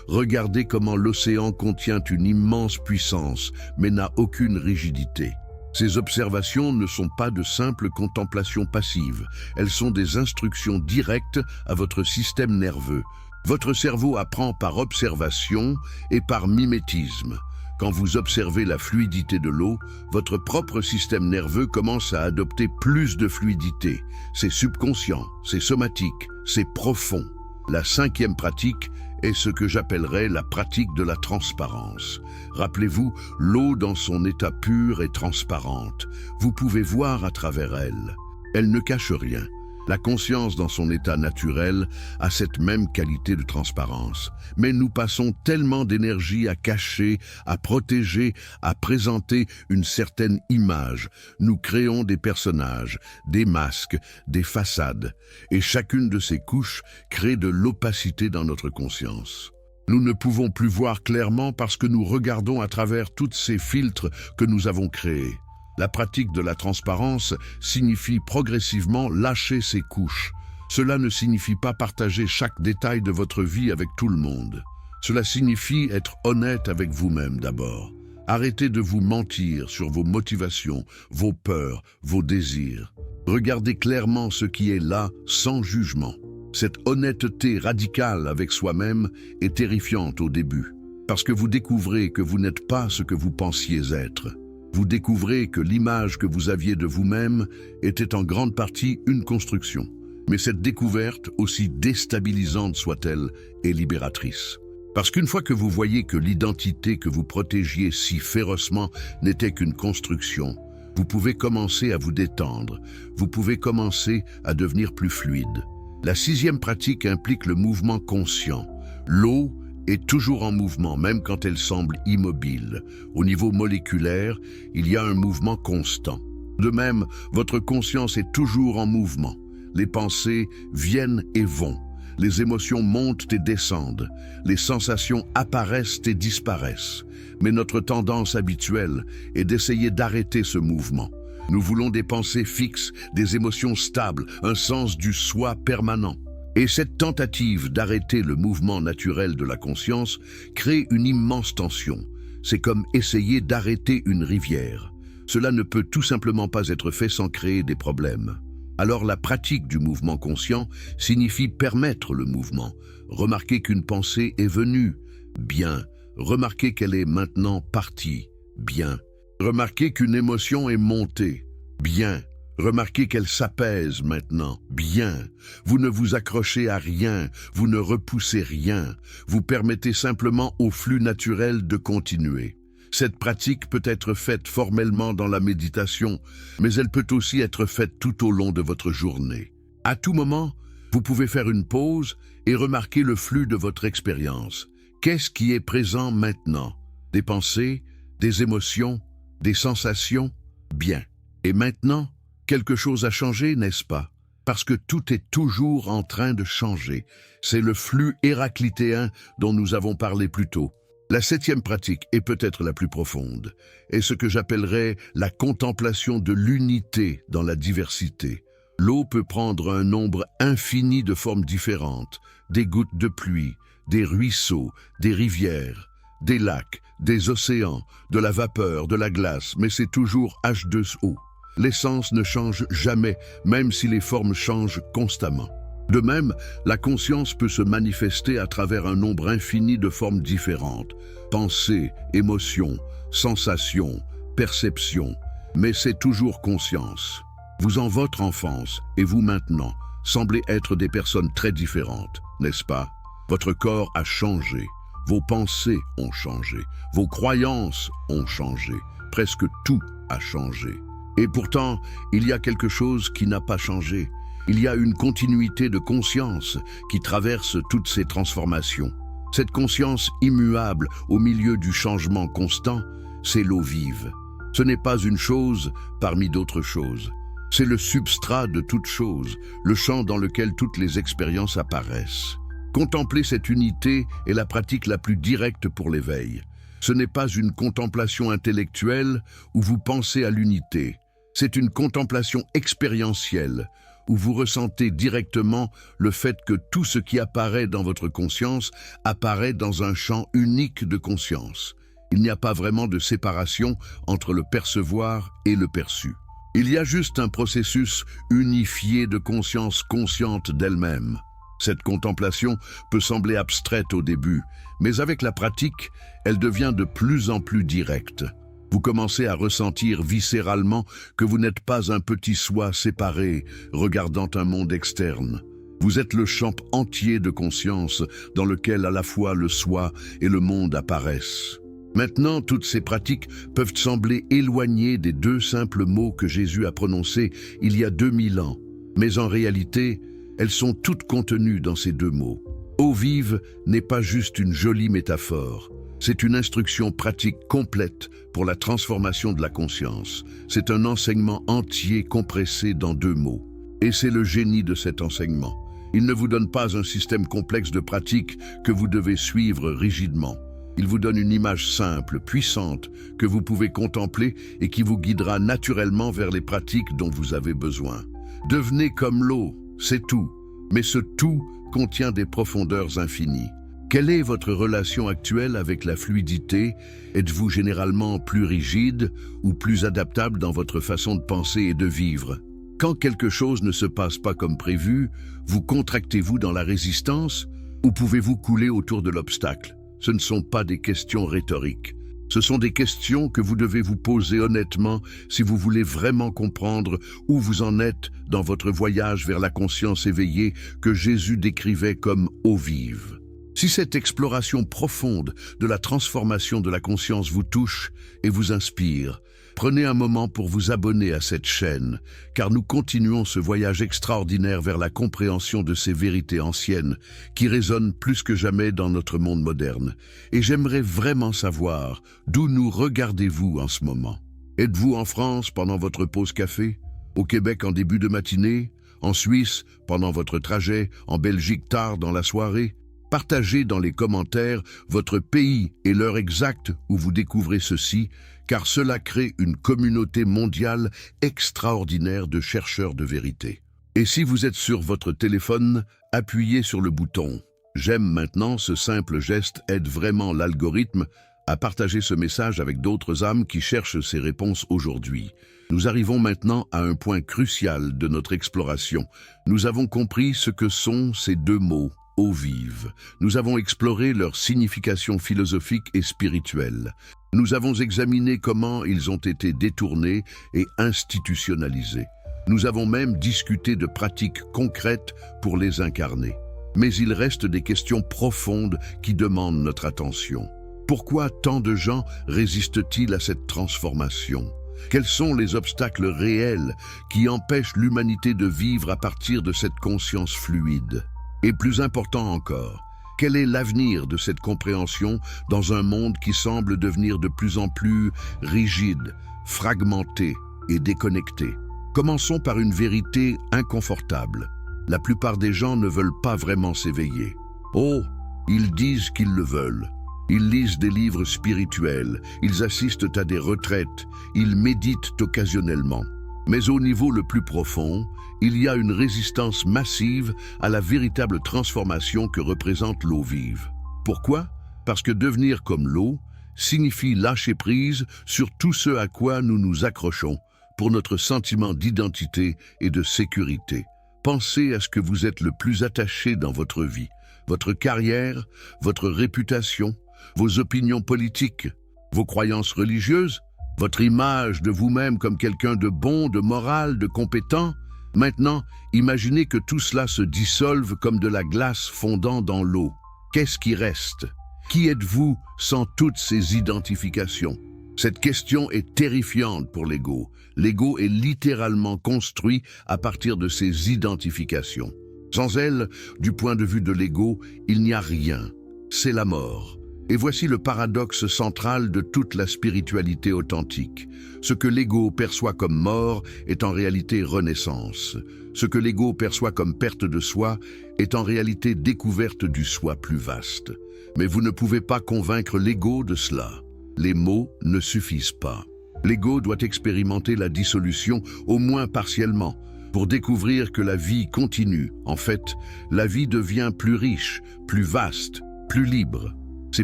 Regardez comment l'océan contient une immense puissance, mais n'a aucune rigidité. Ces observations ne sont pas de simples contemplations passives, elles sont des instructions directes à votre système nerveux. Votre cerveau apprend par observation et par mimétisme. Quand vous observez la fluidité de l'eau, votre propre système nerveux commence à adopter plus de fluidité. C'est subconscient, c'est somatique, c'est profond. La cinquième pratique est ce que j'appellerais la pratique de la transparence. Rappelez-vous, l'eau dans son état pur est transparente. Vous pouvez voir à travers elle. Elle ne cache rien. La conscience dans son état naturel a cette même qualité de transparence. Mais nous passons tellement d'énergie à cacher, à protéger, à présenter une certaine image. Nous créons des personnages, des masques, des façades. Et chacune de ces couches crée de l'opacité dans notre conscience. Nous ne pouvons plus voir clairement parce que nous regardons à travers tous ces filtres que nous avons créés. La pratique de la transparence signifie progressivement lâcher ces couches. Cela ne signifie pas partager chaque détail de votre vie avec tout le monde. Cela signifie être honnête avec vous-même d'abord. Arrêtez de vous mentir sur vos motivations, vos peurs, vos désirs. Regardez clairement ce qui est là sans jugement. Cette honnêteté radicale avec soi-même est terrifiante au début, parce que vous découvrez que vous n'êtes pas ce que vous pensiez être. Vous découvrez que l'image que vous aviez de vous-même était en grande partie une construction. Mais cette découverte, aussi déstabilisante soit-elle, est libératrice. Parce qu'une fois que vous voyez que l'identité que vous protégiez si férocement n'était qu'une construction, vous pouvez commencer à vous détendre, vous pouvez commencer à devenir plus fluide. La sixième pratique implique le mouvement conscient. L'eau est toujours en mouvement, même quand elle semble immobile. Au niveau moléculaire, il y a un mouvement constant. De même, votre conscience est toujours en mouvement. Les pensées viennent et vont. Les émotions montent et descendent. Les sensations apparaissent et disparaissent. Mais notre tendance habituelle est d'essayer d'arrêter ce mouvement. Nous voulons des pensées fixes, des émotions stables, un sens du soi permanent. Et cette tentative d'arrêter le mouvement naturel de la conscience crée une immense tension. C'est comme essayer d'arrêter une rivière. Cela ne peut tout simplement pas être fait sans créer des problèmes. Alors la pratique du mouvement conscient signifie permettre le mouvement. Remarquer qu'une pensée est venue, bien. Remarquer qu'elle est maintenant partie, bien. Remarquer qu'une émotion est montée, bien. Remarquez qu'elle s'apaise maintenant. Bien. Vous ne vous accrochez à rien, vous ne repoussez rien. Vous permettez simplement au flux naturel de continuer. Cette pratique peut être faite formellement dans la méditation, mais elle peut aussi être faite tout au long de votre journée. À tout moment, vous pouvez faire une pause et remarquer le flux de votre expérience. Qu'est-ce qui est présent maintenant? Des pensées, des émotions, des sensations? Bien. Et maintenant? Quelque chose a changé, n'est-ce pas? Parce que tout est toujours en train de changer. C'est le flux héraclitéen dont nous avons parlé plus tôt. La septième pratique est peut-être la plus profonde, est ce que j'appellerais la contemplation de l'unité dans la diversité. L'eau peut prendre un nombre infini de formes différentes, des gouttes de pluie, des ruisseaux, des rivières, des lacs, des océans, de la vapeur, de la glace, mais c'est toujours H2O. L'essence ne change jamais, même si les formes changent constamment. De même, la conscience peut se manifester à travers un nombre infini de formes différentes. Pensées, émotions, sensations, perceptions. Mais c'est toujours conscience. Vous en votre enfance et vous maintenant semblez être des personnes très différentes, n'est-ce pas? Votre corps a changé. Vos pensées ont changé. Vos croyances ont changé. Presque tout a changé. Et pourtant, il y a quelque chose qui n'a pas changé. Il y a une continuité de conscience qui traverse toutes ces transformations. Cette conscience immuable au milieu du changement constant, c'est l'eau vive. Ce n'est pas une chose parmi d'autres choses. C'est le substrat de toute chose, le champ dans lequel toutes les expériences apparaissent. Contempler cette unité est la pratique la plus directe pour l'éveil. Ce n'est pas une contemplation intellectuelle où vous pensez à l'unité. C'est une contemplation expérientielle, où vous ressentez directement le fait que tout ce qui apparaît dans votre conscience apparaît dans un champ unique de conscience. Il n'y a pas vraiment de séparation entre le percevoir et le perçu. Il y a juste un processus unifié de conscience consciente d'elle-même. Cette contemplation peut sembler abstraite au début, mais avec la pratique, elle devient de plus en plus directe. Vous commencez à ressentir viscéralement que vous n'êtes pas un petit soi séparé, regardant un monde externe. Vous êtes le champ entier de conscience dans lequel à la fois le soi et le monde apparaissent. Maintenant, toutes ces pratiques peuvent sembler éloignées des deux simples mots que Jésus a prononcés il y a 2000 ans. Mais en réalité, elles sont toutes contenues dans ces deux mots. Eau vive n'est pas juste une jolie métaphore. C'est une instruction pratique complète pour la transformation de la conscience. C'est un enseignement entier compressé dans deux mots. Et c'est le génie de cet enseignement. Il ne vous donne pas un système complexe de pratiques que vous devez suivre rigidement. Il vous donne une image simple, puissante, que vous pouvez contempler et qui vous guidera naturellement vers les pratiques dont vous avez besoin. Devenez comme l'eau, c'est tout. Mais ce tout contient des profondeurs infinies. Quelle est votre relation actuelle avec la fluidité? Êtes-vous généralement plus rigide ou plus adaptable dans votre façon de penser et de vivre? Quand quelque chose ne se passe pas comme prévu, vous contractez-vous dans la résistance ou pouvez-vous couler autour de l'obstacle? Ce ne sont pas des questions rhétoriques. Ce sont des questions que vous devez vous poser honnêtement si vous voulez vraiment comprendre où vous en êtes dans votre voyage vers la conscience éveillée que Jésus décrivait comme eau vive. Si cette exploration profonde de la transformation de la conscience vous touche et vous inspire, prenez un moment pour vous abonner à cette chaîne, car nous continuons ce voyage extraordinaire vers la compréhension de ces vérités anciennes qui résonnent plus que jamais dans notre monde moderne. Et j'aimerais vraiment savoir d'où nous regardez-vous en ce moment. Êtes-vous en France pendant votre pause café? Au Québec en début de matinée? En Suisse pendant votre trajet? En Belgique tard dans la soirée? Partagez dans les commentaires votre pays et l'heure exacte où vous découvrez ceci, car cela crée une communauté mondiale extraordinaire de chercheurs de vérité. Et si vous êtes sur votre téléphone, appuyez sur le bouton « J'aime maintenant ». Ce simple geste aide vraiment l'algorithme à partager ce message avec d'autres âmes qui cherchent ces réponses aujourd'hui. Nous arrivons maintenant à un point crucial de notre exploration. Nous avons compris ce que sont ces deux mots. Eau vive. Nous avons exploré leur signification philosophique et spirituelle. Nous avons examiné comment ils ont été détournés et institutionnalisés. Nous avons même discuté de pratiques concrètes pour les incarner. Mais il reste des questions profondes qui demandent notre attention. Pourquoi tant de gens résistent-ils à cette transformation? Quels sont les obstacles réels qui empêchent l'humanité de vivre à partir de cette conscience fluide? Et plus important encore, quel est l'avenir de cette compréhension dans un monde qui semble devenir de plus en plus rigide, fragmenté et déconnecté? Commençons par une vérité inconfortable. La plupart des gens ne veulent pas vraiment s'éveiller. Oh, ils disent qu'ils le veulent. Ils lisent des livres spirituels, ils assistent à des retraites, ils méditent occasionnellement. Mais au niveau le plus profond, il y a une résistance massive à la véritable transformation que représente l'eau vive. Pourquoi? Parce que devenir comme l'eau signifie lâcher prise sur tout ce à quoi nous nous accrochons pour notre sentiment d'identité et de sécurité. Pensez à ce que vous êtes le plus attaché dans votre vie, votre carrière, votre réputation, vos opinions politiques, vos croyances religieuses, votre image de vous-même comme quelqu'un de bon, de moral, de compétent. Maintenant, imaginez que tout cela se dissolve comme de la glace fondant dans l'eau. Qu'est-ce qui reste? Qui êtes-vous sans toutes ces identifications? Cette question est terrifiante pour l'ego. L'ego est littéralement construit à partir de ces identifications. Sans elles, du point de vue de l'ego, il n'y a rien. C'est la mort. Et voici le paradoxe central de toute la spiritualité authentique. Ce que l'ego perçoit comme mort est en réalité renaissance. Ce que l'ego perçoit comme perte de soi est en réalité découverte du soi plus vaste. Mais vous ne pouvez pas convaincre l'ego de cela. Les mots ne suffisent pas. L'ego doit expérimenter la dissolution, au moins partiellement, pour découvrir que la vie continue. En fait, la vie devient plus riche, plus vaste, plus libre. C'est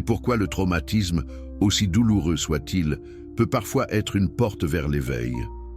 pourquoi le traumatisme, aussi douloureux soit-il, peut parfois être une porte vers l'éveil.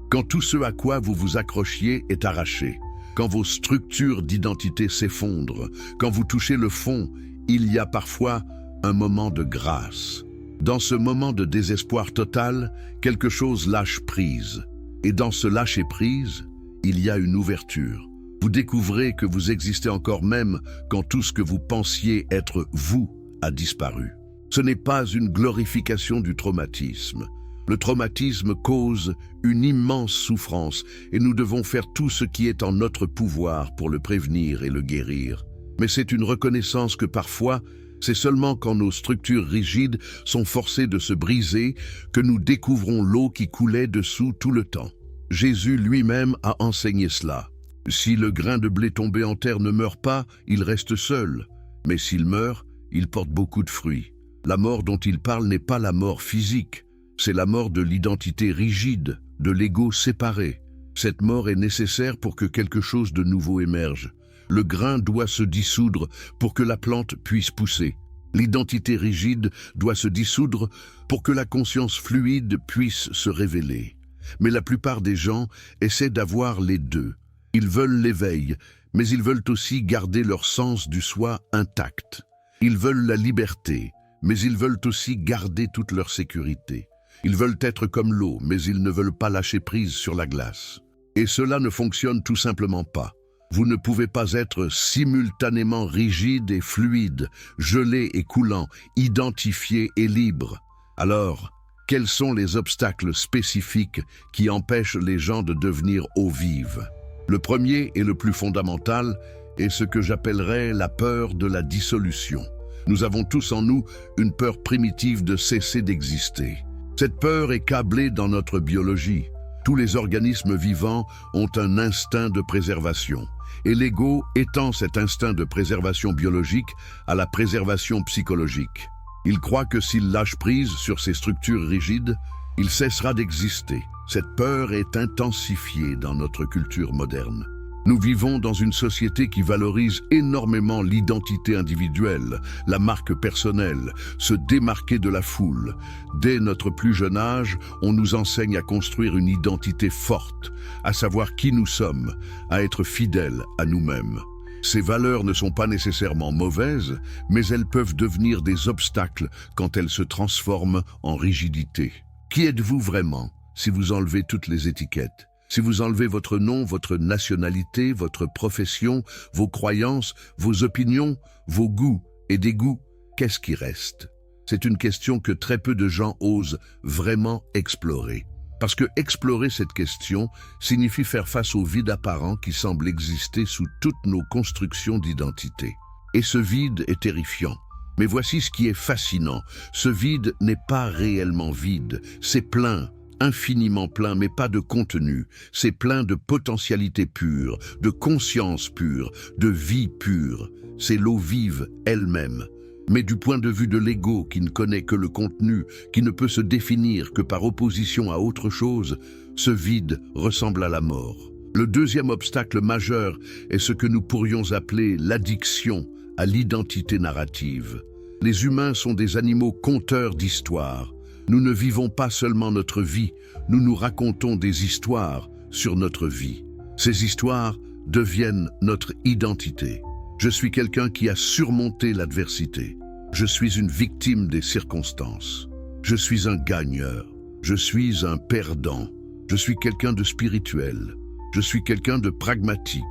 Quand tout ce à quoi vous vous accrochiez est arraché, quand vos structures d'identité s'effondrent, quand vous touchez le fond, il y a parfois un moment de grâce. Dans ce moment de désespoir total, quelque chose lâche prise. Et dans ce lâcher-prise, il y a une ouverture. Vous découvrez que vous existez encore même quand tout ce que vous pensiez être vous a disparu. Ce n'est pas une glorification du traumatisme. Le traumatisme cause une immense souffrance et nous devons faire tout ce qui est en notre pouvoir pour le prévenir et le guérir. Mais c'est une reconnaissance que parfois, c'est seulement quand nos structures rigides sont forcées de se briser que nous découvrons l'eau qui coulait dessous tout le temps. Jésus lui-même a enseigné cela. Si le grain de blé tombé en terre ne meurt pas, il reste seul. Mais s'il meurt, il porte beaucoup de fruits. La mort dont il parle n'est pas la mort physique. C'est la mort de l'identité rigide, de l'ego séparé. Cette mort est nécessaire pour que quelque chose de nouveau émerge. Le grain doit se dissoudre pour que la plante puisse pousser. L'identité rigide doit se dissoudre pour que la conscience fluide puisse se révéler. Mais la plupart des gens essaient d'avoir les deux. Ils veulent l'éveil, mais ils veulent aussi garder leur sens du soi intact. Ils veulent la liberté, mais ils veulent aussi garder toute leur sécurité. Ils veulent être comme l'eau, mais ils ne veulent pas lâcher prise sur la glace. Et cela ne fonctionne tout simplement pas. Vous ne pouvez pas être simultanément rigide et fluide, gelé et coulant, identifié et libre. Alors, quels sont les obstacles spécifiques qui empêchent les gens de devenir eau vive? Le premier et le plus fondamental est ce que j'appellerais la peur de la dissolution. Nous avons tous en nous une peur primitive de cesser d'exister. Cette peur est câblée dans notre biologie. Tous les organismes vivants ont un instinct de préservation. Et l'ego étend cet instinct de préservation biologique à la préservation psychologique. Il croit que s'il lâche prise sur ces structures rigides, il cessera d'exister. Cette peur est intensifiée dans notre culture moderne. Nous vivons dans une société qui valorise énormément l'identité individuelle, la marque personnelle, se démarquer de la foule. Dès notre plus jeune âge, on nous enseigne à construire une identité forte, à savoir qui nous sommes, à être fidèles à nous-mêmes. Ces valeurs ne sont pas nécessairement mauvaises, mais elles peuvent devenir des obstacles quand elles se transforment en rigidité. Qui êtes-vous vraiment si vous enlevez toutes les étiquettes? Si vous enlevez votre nom, votre nationalité, votre profession, vos croyances, vos opinions, vos goûts et dégoûts, qu'est-ce qui reste? C'est une question que très peu de gens osent vraiment explorer. Parce que explorer cette question signifie faire face au vide apparent qui semble exister sous toutes nos constructions d'identité. Et ce vide est terrifiant. Mais voici ce qui est fascinant. Ce vide n'est pas réellement vide, c'est plein. Infiniment plein, mais pas de contenu. C'est plein de potentialité pure, de conscience pure, de vie pure. C'est l'eau vive elle-même. Mais du point de vue de l'ego qui ne connaît que le contenu, qui ne peut se définir que par opposition à autre chose, ce vide ressemble à la mort. Le deuxième obstacle majeur est ce que nous pourrions appeler l'addiction à l'identité narrative. Les humains sont des animaux conteurs d'histoires. Nous ne vivons pas seulement notre vie, nous nous racontons des histoires sur notre vie. Ces histoires deviennent notre identité. Je suis quelqu'un qui a surmonté l'adversité. Je suis une victime des circonstances. Je suis un gagneur. Je suis un perdant. Je suis quelqu'un de spirituel. Je suis quelqu'un de pragmatique.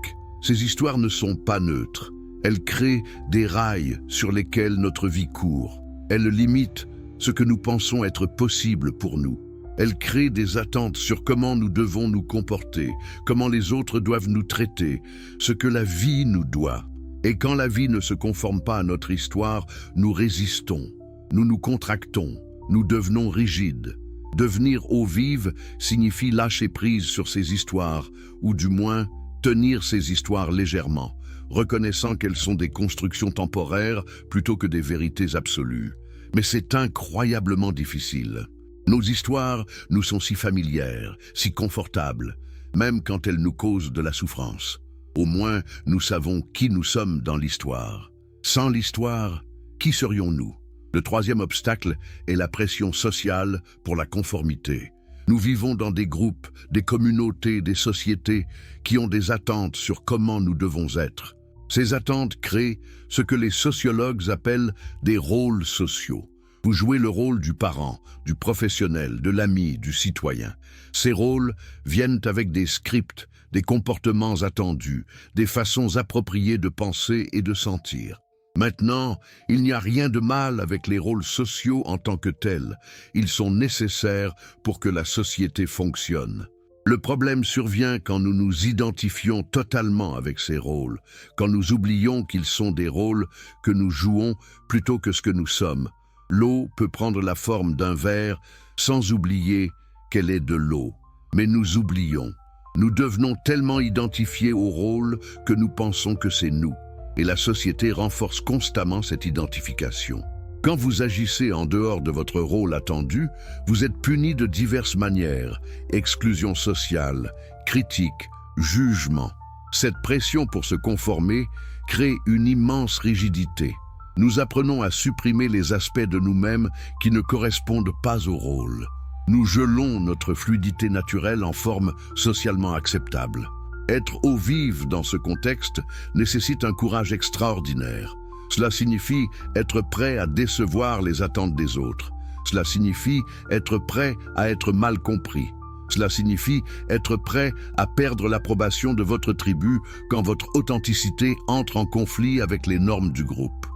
Ces histoires ne sont pas neutres. Elles créent des rails sur lesquels notre vie court. Elles limitent ce que nous pensons être possible pour nous. Elle crée des attentes sur comment nous devons nous comporter, comment les autres doivent nous traiter, ce que la vie nous doit. Et quand la vie ne se conforme pas à notre histoire, nous résistons, nous nous contractons, nous devenons rigides. Devenir eau vive signifie lâcher prise sur ces histoires, ou du moins tenir ces histoires légèrement, reconnaissant qu'elles sont des constructions temporaires plutôt que des vérités absolues. Mais c'est incroyablement difficile. Nos histoires nous sont si familières, si confortables, même quand elles nous causent de la souffrance. Au moins, nous savons qui nous sommes dans l'histoire. Sans l'histoire, qui serions-nous? Le troisième obstacle est la pression sociale pour la conformité. Nous vivons dans des groupes, des communautés, des sociétés qui ont des attentes sur comment nous devons être. Ces attentes créent ce que les sociologues appellent des rôles sociaux. Vous jouez le rôle du parent, du professionnel, de l'ami, du citoyen. Ces rôles viennent avec des scripts, des comportements attendus, des façons appropriées de penser et de sentir. Maintenant, il n'y a rien de mal avec les rôles sociaux en tant que tels. Ils sont nécessaires pour que la société fonctionne. Le problème survient quand nous nous identifions totalement avec ces rôles, quand nous oublions qu'ils sont des rôles que nous jouons plutôt que ce que nous sommes. L'eau peut prendre la forme d'un verre sans oublier qu'elle est de l'eau. Mais nous oublions. Nous devenons tellement identifiés au rôle que nous pensons que c'est nous. Et la société renforce constamment cette identification. Quand vous agissez en dehors de votre rôle attendu, vous êtes puni de diverses manières: exclusion sociale, critique, jugement. Cette pression pour se conformer crée une immense rigidité. Nous apprenons à supprimer les aspects de nous-mêmes qui ne correspondent pas au rôle. Nous gelons notre fluidité naturelle en forme socialement acceptable. Être eau vive dans ce contexte nécessite un courage extraordinaire. Cela signifie être prêt à décevoir les attentes des autres. Cela signifie être prêt à être mal compris. Cela signifie être prêt à perdre l'approbation de votre tribu quand votre authenticité entre en conflit avec les normes du groupe.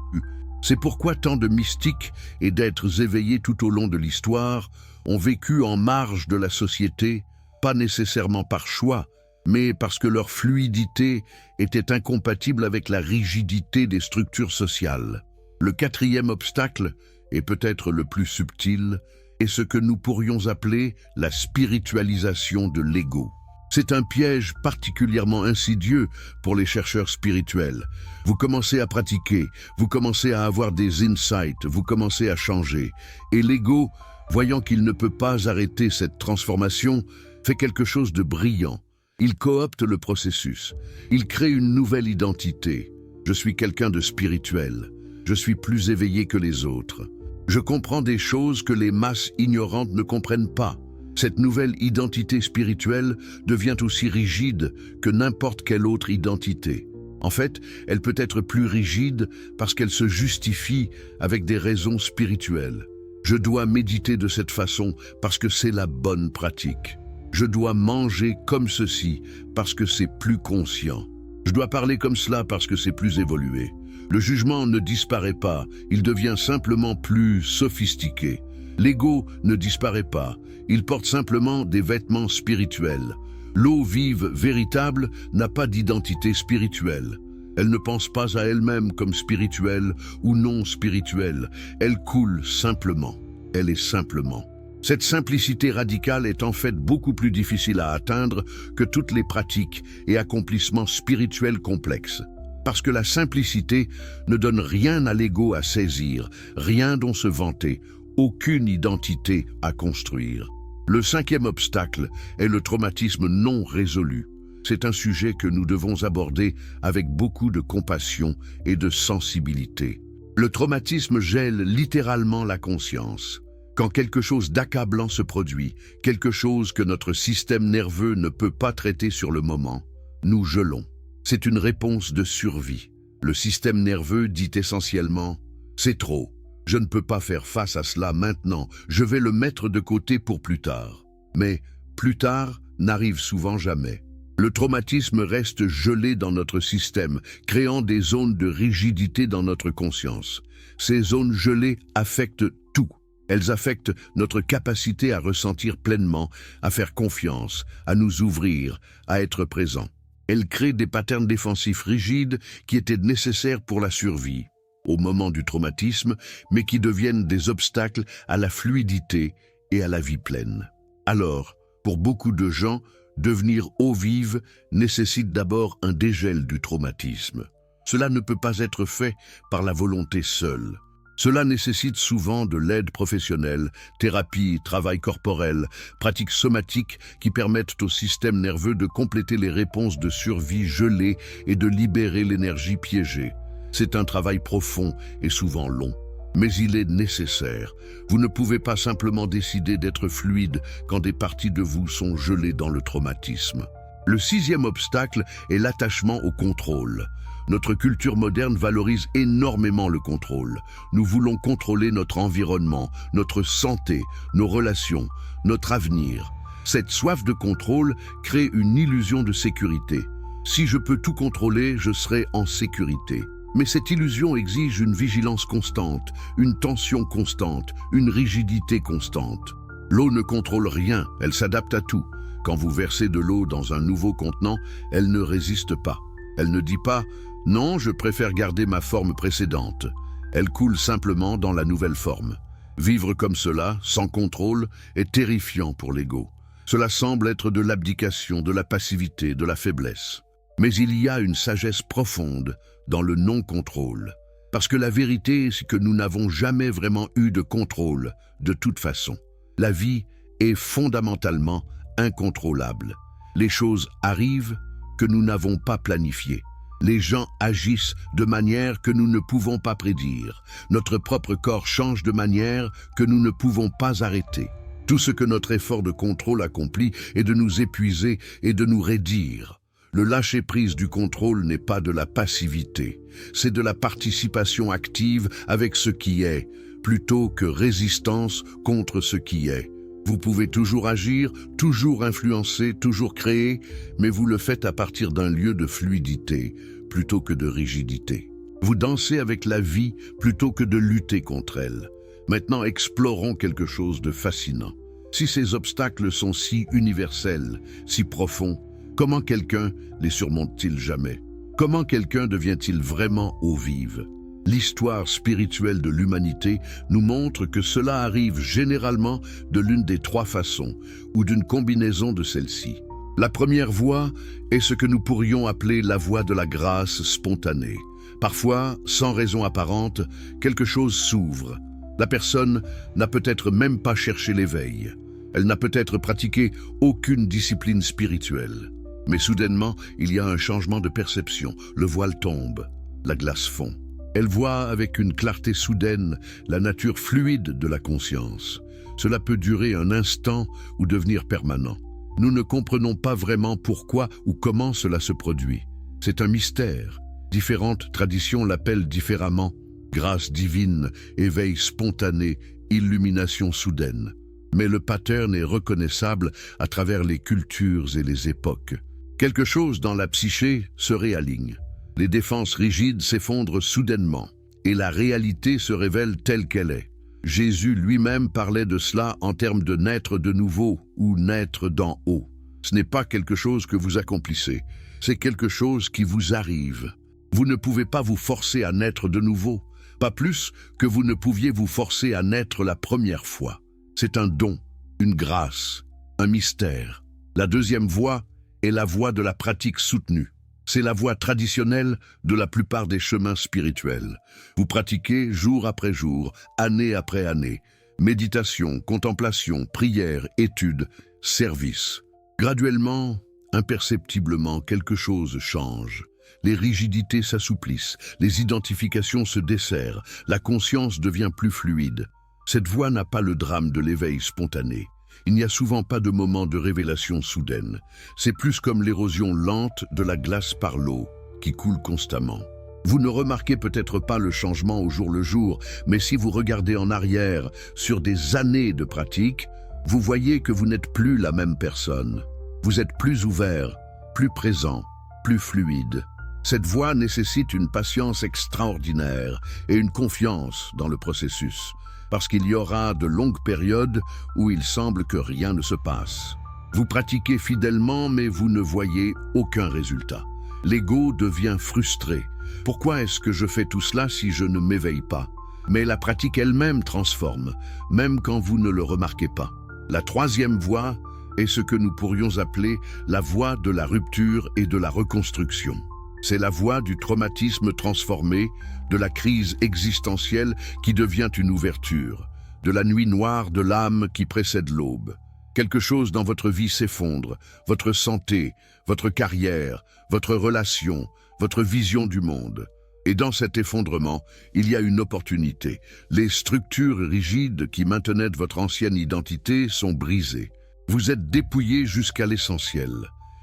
C'est pourquoi tant de mystiques et d'êtres éveillés tout au long de l'histoire ont vécu en marge de la société, pas nécessairement par choix, mais parce que leur fluidité était incompatible avec la rigidité des structures sociales. Le quatrième obstacle, et peut-être le plus subtil, est ce que nous pourrions appeler la spiritualisation de l'ego. C'est un piège particulièrement insidieux pour les chercheurs spirituels. Vous commencez à pratiquer, vous commencez à avoir des insights, vous commencez à changer. Et l'ego, voyant qu'il ne peut pas arrêter cette transformation, fait quelque chose de brillant. Il coopte le processus. Il crée une nouvelle identité. Je suis quelqu'un de spirituel. Je suis plus éveillé que les autres. Je comprends des choses que les masses ignorantes ne comprennent pas. Cette nouvelle identité spirituelle devient aussi rigide que n'importe quelle autre identité. En fait, elle peut être plus rigide parce qu'elle se justifie avec des raisons spirituelles. Je dois méditer de cette façon parce que c'est la bonne pratique. Je dois manger comme ceci parce que c'est plus conscient. Je dois parler comme cela parce que c'est plus évolué. Le jugement ne disparaît pas, il devient simplement plus sophistiqué. L'ego ne disparaît pas, il porte simplement des vêtements spirituels. L'eau vive véritable n'a pas d'identité spirituelle. Elle ne pense pas à elle-même comme spirituelle ou non spirituelle. Elle coule simplement. Elle est simplement. Cette simplicité radicale est en fait beaucoup plus difficile à atteindre que toutes les pratiques et accomplissements spirituels complexes. Parce que la simplicité ne donne rien à l'ego à saisir, rien dont se vanter, aucune identité à construire. Le cinquième obstacle est le traumatisme non résolu. C'est un sujet que nous devons aborder avec beaucoup de compassion et de sensibilité. Le traumatisme gèle littéralement la conscience. Quand quelque chose d'accablant se produit, quelque chose que notre système nerveux ne peut pas traiter sur le moment, nous gelons. C'est une réponse de survie. Le système nerveux dit essentiellement « c'est trop, je ne peux pas faire face à cela maintenant, je vais le mettre de côté pour plus tard ». Mais plus tard n'arrive souvent jamais. Le traumatisme reste gelé dans notre système, créant des zones de rigidité dans notre conscience. Ces zones gelées affectent tout. Elles affectent notre capacité à ressentir pleinement, à faire confiance, à nous ouvrir, à être présent. Elles créent des patterns défensifs rigides qui étaient nécessaires pour la survie au moment du traumatisme, mais qui deviennent des obstacles à la fluidité et à la vie pleine. Alors, pour beaucoup de gens, devenir eau vive nécessite d'abord un dégel du traumatisme. Cela ne peut pas être fait par la volonté seule. Cela nécessite souvent de l'aide professionnelle, thérapie, travail corporel, pratiques somatiques qui permettent au système nerveux de compléter les réponses de survie gelées et de libérer l'énergie piégée. C'est un travail profond et souvent long. mais il est nécessaire. Vous ne pouvez pas simplement décider d'être fluide quand des parties de vous sont gelées dans le traumatisme. Le sixième obstacle est l'attachement au contrôle. Notre culture moderne valorise énormément le contrôle. Nous voulons contrôler notre environnement, notre santé, nos relations, notre avenir. Cette soif de contrôle crée une illusion de sécurité. Si je peux tout contrôler, je serai en sécurité. Mais cette illusion exige une vigilance constante, une tension constante, une rigidité constante. L'eau ne contrôle rien, elle s'adapte à tout. Quand vous versez de l'eau dans un nouveau contenant, elle ne résiste pas. Elle ne dit pas « Non, je préfère garder ma forme précédente ». Elle coule simplement dans la nouvelle forme. Vivre comme cela, sans contrôle, est terrifiant pour l'ego. Cela semble être de l'abdication, de la passivité, de la faiblesse. Mais il y a une sagesse profonde dans le non-contrôle. Parce que la vérité, c'est que nous n'avons jamais vraiment eu de contrôle, de toute façon. La vie est fondamentalement incontrôlable. Les choses arrivent que nous n'avons pas planifiées. Les gens agissent de manière que nous ne pouvons pas prédire. Notre propre corps change de manière que nous ne pouvons pas arrêter. Tout ce que notre effort de contrôle accomplit est de nous épuiser et de nous raidir. Le lâcher-prise du contrôle n'est pas de la passivité, c'est de la participation active avec ce qui est, plutôt que résistance contre ce qui est. Vous pouvez toujours agir, toujours influencer, toujours créer, mais vous le faites à partir d'un lieu de fluidité, plutôt que de rigidité. Vous dansez avec la vie plutôt que de lutter contre elle. Maintenant, explorons quelque chose de fascinant. Si ces obstacles sont si universels, si profonds, comment quelqu'un les surmonte-t-il jamais? Comment quelqu'un devient-il vraiment eau vive? L'histoire spirituelle de l'humanité nous montre que cela arrive généralement de l'une des trois façons, ou d'une combinaison de celles-ci. La première voie est ce que nous pourrions appeler la voie de la grâce spontanée. Parfois, sans raison apparente, quelque chose s'ouvre. La personne n'a peut-être même pas cherché l'éveil. Elle n'a peut-être pratiqué aucune discipline spirituelle. Mais soudainement, il y a un changement de perception. Le voile tombe, la glace fond. Elle voit avec une clarté soudaine la nature fluide de la conscience. Cela peut durer un instant ou devenir permanent. Nous ne comprenons pas vraiment pourquoi ou comment cela se produit. C'est un mystère. Différentes traditions l'appellent différemment. Grâce divine, éveil spontané, illumination soudaine. Mais le pattern est reconnaissable à travers les cultures et les époques. Quelque chose dans la psyché se réaligne. Les défenses rigides s'effondrent soudainement et la réalité se révèle telle qu'elle est. Jésus lui-même parlait de cela en termes de naître de nouveau ou naître d'en haut. Ce n'est pas quelque chose que vous accomplissez, c'est quelque chose qui vous arrive. Vous ne pouvez pas vous forcer à naître de nouveau, pas plus que vous ne pouviez vous forcer à naître la première fois. C'est un don, une grâce, un mystère. La deuxième voie est la voie de la pratique soutenue. C'est la voie traditionnelle de la plupart des chemins spirituels. Vous pratiquez jour après jour, année après année. Méditation, contemplation, prière, étude, service. Graduellement, imperceptiblement, quelque chose change. Les rigidités s'assouplissent, les identifications se desserrent, la conscience devient plus fluide. Cette voie n'a pas le drame de l'éveil spontané. Il n'y a souvent pas de moment de révélation soudaine. C'est plus comme l'érosion lente de la glace par l'eau, qui coule constamment. Vous ne remarquez peut-être pas le changement au jour le jour, mais si vous regardez en arrière, sur des années de pratique, vous voyez que vous n'êtes plus la même personne. Vous êtes plus ouvert, plus présent, plus fluide. Cette voie nécessite une patience extraordinaire et une confiance dans le processus. Parce qu'il y aura de longues périodes où il semble que rien ne se passe. Vous pratiquez fidèlement, mais vous ne voyez aucun résultat. L'ego devient frustré. Pourquoi est-ce que je fais tout cela si je ne m'éveille pas? Mais la pratique elle-même transforme, même quand vous ne le remarquez pas. La troisième voie est ce que nous pourrions appeler la voie de la rupture et de la reconstruction. C'est la voie du traumatisme transformé, de la crise existentielle qui devient une ouverture, de la nuit noire de l'âme qui précède l'aube. Quelque chose dans votre vie s'effondre, votre santé, votre carrière, votre relation, votre vision du monde. Et dans cet effondrement, il y a une opportunité. Les structures rigides qui maintenaient votre ancienne identité sont brisées. Vous êtes dépouillé jusqu'à l'essentiel.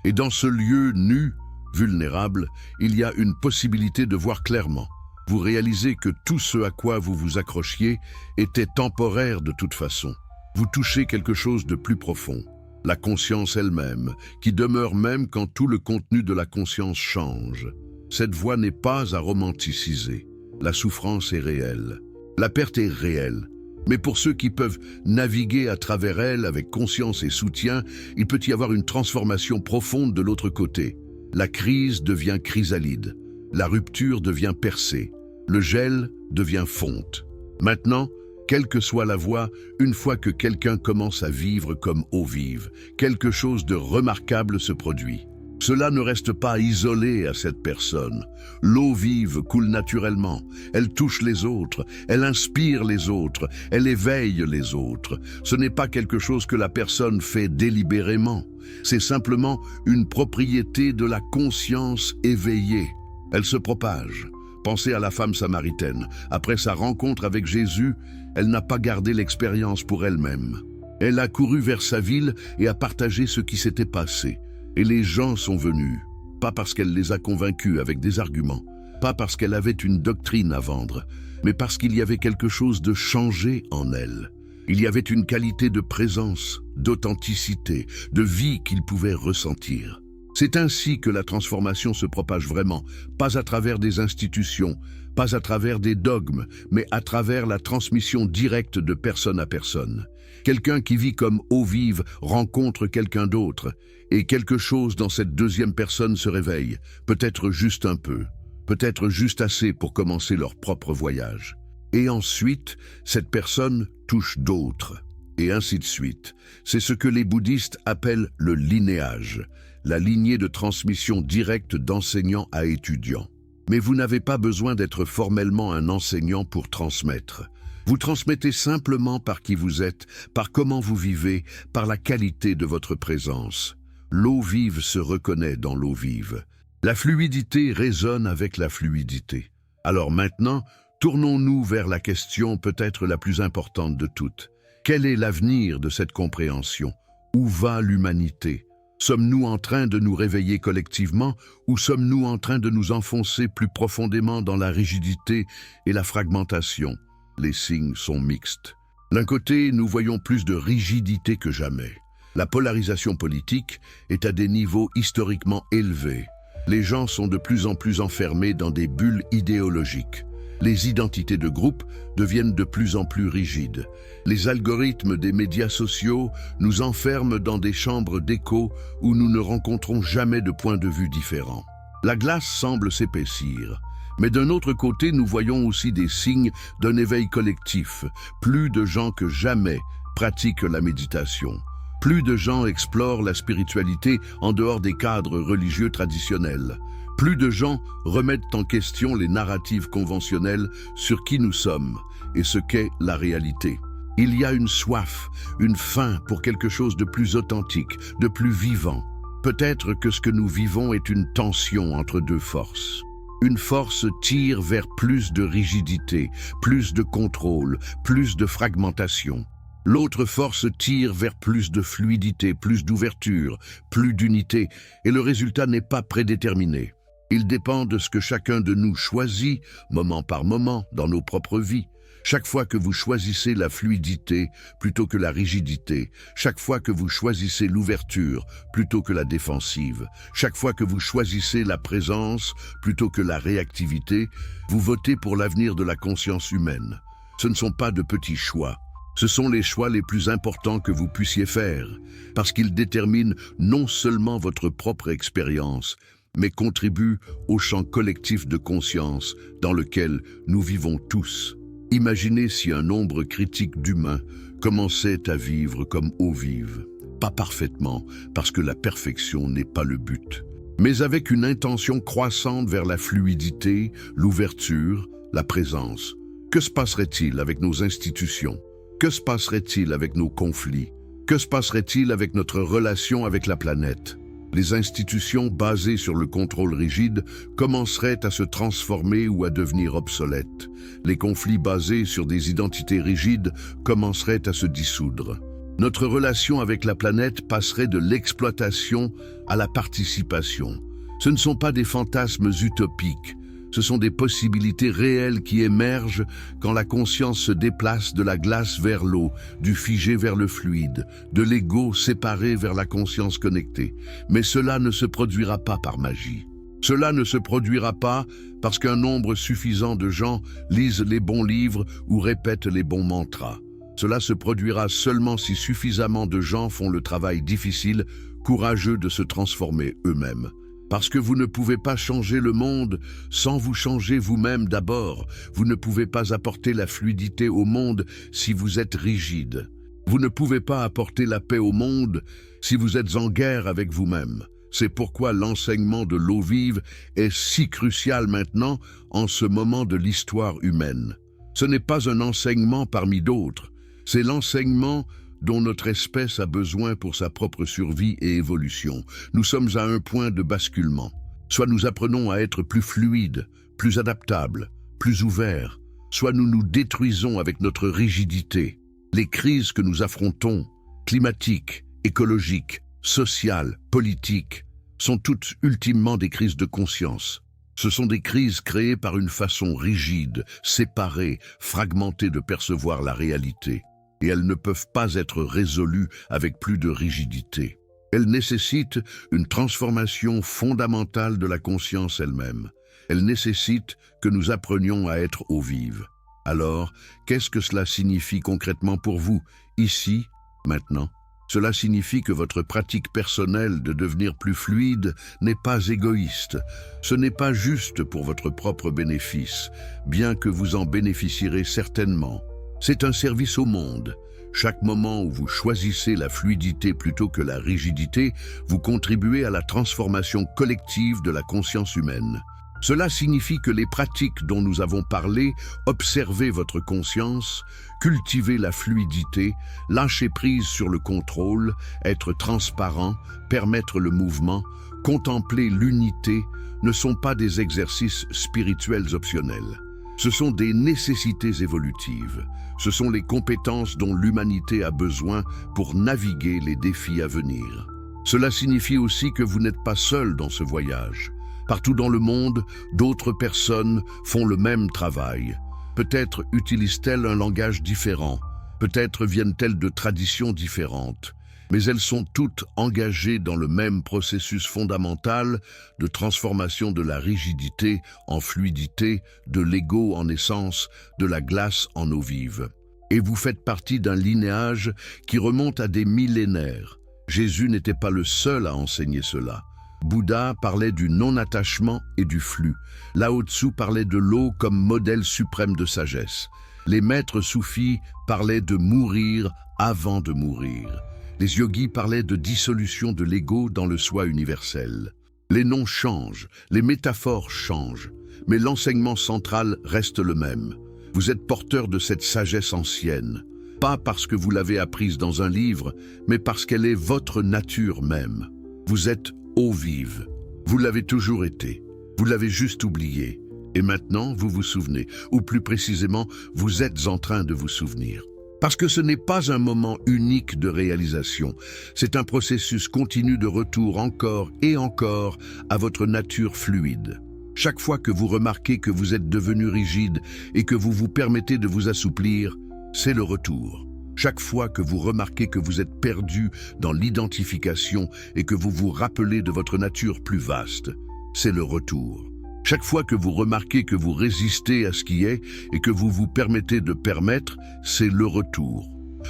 Et dans ce lieu nu, vulnérable, il y a une possibilité de voir clairement. Vous réalisez que tout ce à quoi vous vous accrochiez était temporaire de toute façon. Vous touchez quelque chose de plus profond, la conscience elle-même, qui demeure même quand tout le contenu de la conscience change. Cette voie n'est pas à romanticiser. La souffrance est réelle. La perte est réelle. Mais pour ceux qui peuvent naviguer à travers elle avec conscience et soutien, il peut y avoir une transformation profonde de l'autre côté. La crise devient chrysalide. La rupture devient percée. Le gel devient fonte. Maintenant, quelle que soit la voie, une fois que quelqu'un commence à vivre comme eau vive, quelque chose de remarquable se produit. Cela ne reste pas isolé à cette personne. L'eau vive coule naturellement. Elle touche les autres, elle inspire les autres, elle éveille les autres. Ce n'est pas quelque chose que la personne fait délibérément. C'est simplement une propriété de la conscience éveillée. Elle se propage. Pensez à la femme samaritaine. Après sa rencontre avec Jésus, elle n'a pas gardé l'expérience pour elle-même. Elle a couru vers sa ville et a partagé ce qui s'était passé. Et les gens sont venus, pas parce qu'elle les a convaincus avec des arguments, pas parce qu'elle avait une doctrine à vendre, mais parce qu'il y avait quelque chose de changé en elle. Il y avait une qualité de présence, d'authenticité, de vie qu'ils pouvaient ressentir. C'est ainsi que la transformation se propage vraiment, pas à travers des institutions, pas à travers des dogmes, mais à travers la transmission directe de personne à personne. Quelqu'un qui vit comme eau vive rencontre quelqu'un d'autre, et quelque chose dans cette deuxième personne se réveille, peut-être juste un peu, peut-être juste assez pour commencer leur propre voyage. Et ensuite, cette personne touche d'autres, et ainsi de suite. C'est ce que les bouddhistes appellent le linéage, la lignée de transmission directe d'enseignant à étudiant. Mais vous n'avez pas besoin d'être formellement un enseignant pour transmettre. Vous transmettez simplement par qui vous êtes, par comment vous vivez, par la qualité de votre présence. L'eau vive se reconnaît dans l'eau vive. La fluidité résonne avec la fluidité. Alors maintenant, tournons-nous vers la question peut-être la plus importante de toutes. Quel est l'avenir de cette compréhension? Où va l'humanité? Sommes-nous en train de nous réveiller collectivement ou sommes-nous en train de nous enfoncer plus profondément dans la rigidité et la fragmentation? Les signes sont mixtes. D'un côté, nous voyons plus de rigidité que jamais. La polarisation politique est à des niveaux historiquement élevés. Les gens sont de plus en plus enfermés dans des bulles idéologiques. Les identités de groupe deviennent de plus en plus rigides. Les algorithmes des médias sociaux nous enferment dans des chambres d'écho où nous ne rencontrons jamais de points de vue différents. La glace semble s'épaissir. Mais d'un autre côté, nous voyons aussi des signes d'un éveil collectif. Plus de gens que jamais pratiquent la méditation. Plus de gens explorent la spiritualité en dehors des cadres religieux traditionnels. Plus de gens remettent en question les narratives conventionnelles sur qui nous sommes et ce qu'est la réalité. Il y a une soif, une faim pour quelque chose de plus authentique, de plus vivant. Peut-être que ce que nous vivons est une tension entre deux forces. Une force tire vers plus de rigidité, plus de contrôle, plus de fragmentation. L'autre force tire vers plus de fluidité, plus d'ouverture, plus d'unité, et le résultat n'est pas prédéterminé. Il dépend de ce que chacun de nous choisit, moment par moment, dans nos propres vies. Chaque fois que vous choisissez la fluidité plutôt que la rigidité, chaque fois que vous choisissez l'ouverture plutôt que la défensive, chaque fois que vous choisissez la présence plutôt que la réactivité, vous votez pour l'avenir de la conscience humaine. Ce ne sont pas de petits choix. Ce sont les choix les plus importants que vous puissiez faire, parce qu'ils déterminent non seulement votre propre expérience, mais contribuent au champ collectif de conscience dans lequel nous vivons tous. Imaginez si un nombre critique d'humains commençait à vivre comme eau vive. Pas parfaitement, parce que la perfection n'est pas le but, mais avec une intention croissante vers la fluidité, l'ouverture, la présence. Que se passerait-il avec nos institutions? Que se passerait-il avec nos conflits? Que se passerait-il avec notre relation avec la planète? Les institutions basées sur le contrôle rigide commenceraient à se transformer ou à devenir obsolètes. Les conflits basés sur des identités rigides commenceraient à se dissoudre. Notre relation avec la planète passerait de l'exploitation à la participation. Ce ne sont pas des fantasmes utopiques, ce sont des possibilités réelles qui émergent quand la conscience se déplace de la glace vers l'eau, du figé vers le fluide, de l'ego séparé vers la conscience connectée. Mais cela ne se produira pas par magie. Cela ne se produira pas parce qu'un nombre suffisant de gens lisent les bons livres ou répètent les bons mantras. Cela se produira seulement si suffisamment de gens font le travail difficile, courageux de se transformer eux-mêmes. Parce que vous ne pouvez pas changer le monde sans vous changer vous-même d'abord. Vous ne pouvez pas apporter la fluidité au monde si vous êtes rigide. Vous ne pouvez pas apporter la paix au monde si vous êtes en guerre avec vous-même. C'est pourquoi l'enseignement de l'eau vive est si crucial maintenant en ce moment de l'histoire humaine. Ce n'est pas un enseignement parmi d'autres, c'est l'enseignement dont notre espèce a besoin pour sa propre survie et évolution. Nous sommes à un point de basculement. Soit nous apprenons à être plus fluides, plus adaptables, plus ouverts, soit nous nous détruisons avec notre rigidité. Les crises que nous affrontons, climatiques, écologiques, sociales, politiques, sont toutes ultimement des crises de conscience. Ce sont des crises créées par une façon rigide, séparée, fragmentée de percevoir la réalité. Et elles ne peuvent pas être résolues avec plus de rigidité. Elles nécessitent une transformation fondamentale de la conscience elle-même. Elles nécessitent que nous apprenions à être eau vive. Alors, qu'est-ce que cela signifie concrètement pour vous, ici, maintenant? Cela signifie que votre pratique personnelle de devenir plus fluide n'est pas égoïste. Ce n'est pas juste pour votre propre bénéfice, bien que vous en bénéficierez certainement. C'est un service au monde. Chaque moment où vous choisissez la fluidité plutôt que la rigidité, vous contribuez à la transformation collective de la conscience humaine. Cela signifie que les pratiques dont nous avons parlé, observer votre conscience, cultiver la fluidité, lâcher prise sur le contrôle, être transparent, permettre le mouvement, contempler l'unité, ne sont pas des exercices spirituels optionnels. Ce sont des nécessités évolutives. Ce sont les compétences dont l'humanité a besoin pour naviguer les défis à venir. Cela signifie aussi que vous n'êtes pas seul dans ce voyage. Partout dans le monde, d'autres personnes font le même travail. Peut-être utilisent-elles un langage différent, peut-être viennent-elles de traditions différentes, mais elles sont toutes engagées dans le même processus fondamental de transformation de la rigidité en fluidité, de l'ego en essence, de la glace en eau vive. Et vous faites partie d'un linéage qui remonte à des millénaires. Jésus n'était pas le seul à enseigner cela. Bouddha parlait du non-attachement et du flux. Lao Tzu parlait de l'eau comme modèle suprême de sagesse. Les maîtres soufis parlaient de mourir avant de mourir. Les yogis parlaient de dissolution de l'ego dans le soi universel. Les noms changent, les métaphores changent, mais l'enseignement central reste le même. Vous êtes porteur de cette sagesse ancienne, pas parce que vous l'avez apprise dans un livre, mais parce qu'elle est votre nature même. Vous êtes eau vive. Vous l'avez toujours été. Vous l'avez juste oublié. Et maintenant, vous vous souvenez, ou plus précisément, vous êtes en train de vous souvenir. Parce que ce n'est pas un moment unique de réalisation, c'est un processus continu de retour encore et encore à votre nature fluide. Chaque fois que vous remarquez que vous êtes devenu rigide et que vous vous permettez de vous assouplir, c'est le retour. Chaque fois que vous remarquez que vous êtes perdu dans l'identification et que vous vous rappelez de votre nature plus vaste, c'est le retour. Chaque fois que vous remarquez que vous résistez à ce qui est et que vous vous permettez de permettre, c'est le retour.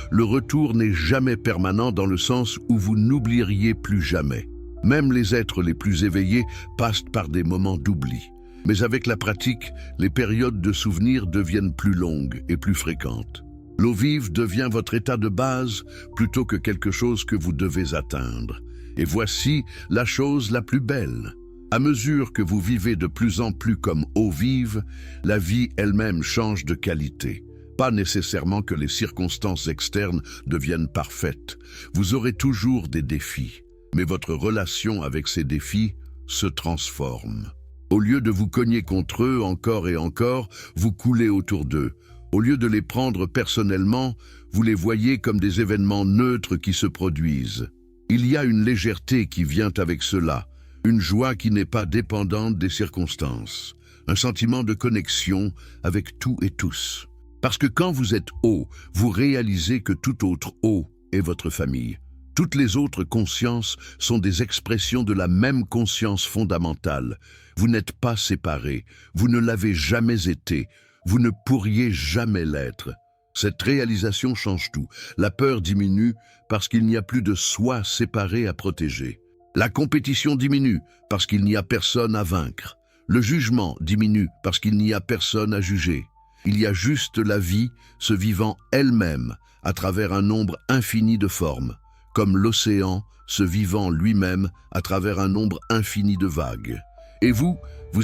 Le retour n'est jamais permanent dans le sens où vous n'oublieriez plus jamais. Même les êtres les plus éveillés passent par des moments d'oubli. Mais avec la pratique, les périodes de souvenir deviennent plus longues et plus fréquentes. L'eau vive devient votre état de base plutôt que quelque chose que vous devez atteindre. Et voici la chose la plus belle. À mesure que vous vivez de plus en plus comme eau vive, la vie elle-même change de qualité. Pas nécessairement que les circonstances externes deviennent parfaites. Vous aurez toujours des défis. Mais votre relation avec ces défis se transforme. Au lieu de vous cogner contre eux encore et encore, vous coulez autour d'eux. Au lieu de les prendre personnellement, vous les voyez comme des événements neutres qui se produisent. Il y a une légèreté qui vient avec cela, une joie qui n'est pas dépendante des circonstances, un sentiment de connexion avec tout et tous. Parce que quand vous êtes haut, vous réalisez que tout autre haut est votre famille. Toutes les autres consciences sont des expressions de la même conscience fondamentale. Vous n'êtes pas séparés, vous ne l'avez jamais été, vous ne pourriez jamais l'être. Cette réalisation change tout. La peur diminue parce qu'il n'y a plus de soi séparé à protéger. La compétition diminue parce qu'il n'y a personne à vaincre. Le jugement diminue parce qu'il n'y a personne à juger. Il y a juste la vie se vivant elle-même à travers un nombre infini de formes, comme l'océan se vivant lui-même à travers un nombre infini de vagues. Et vous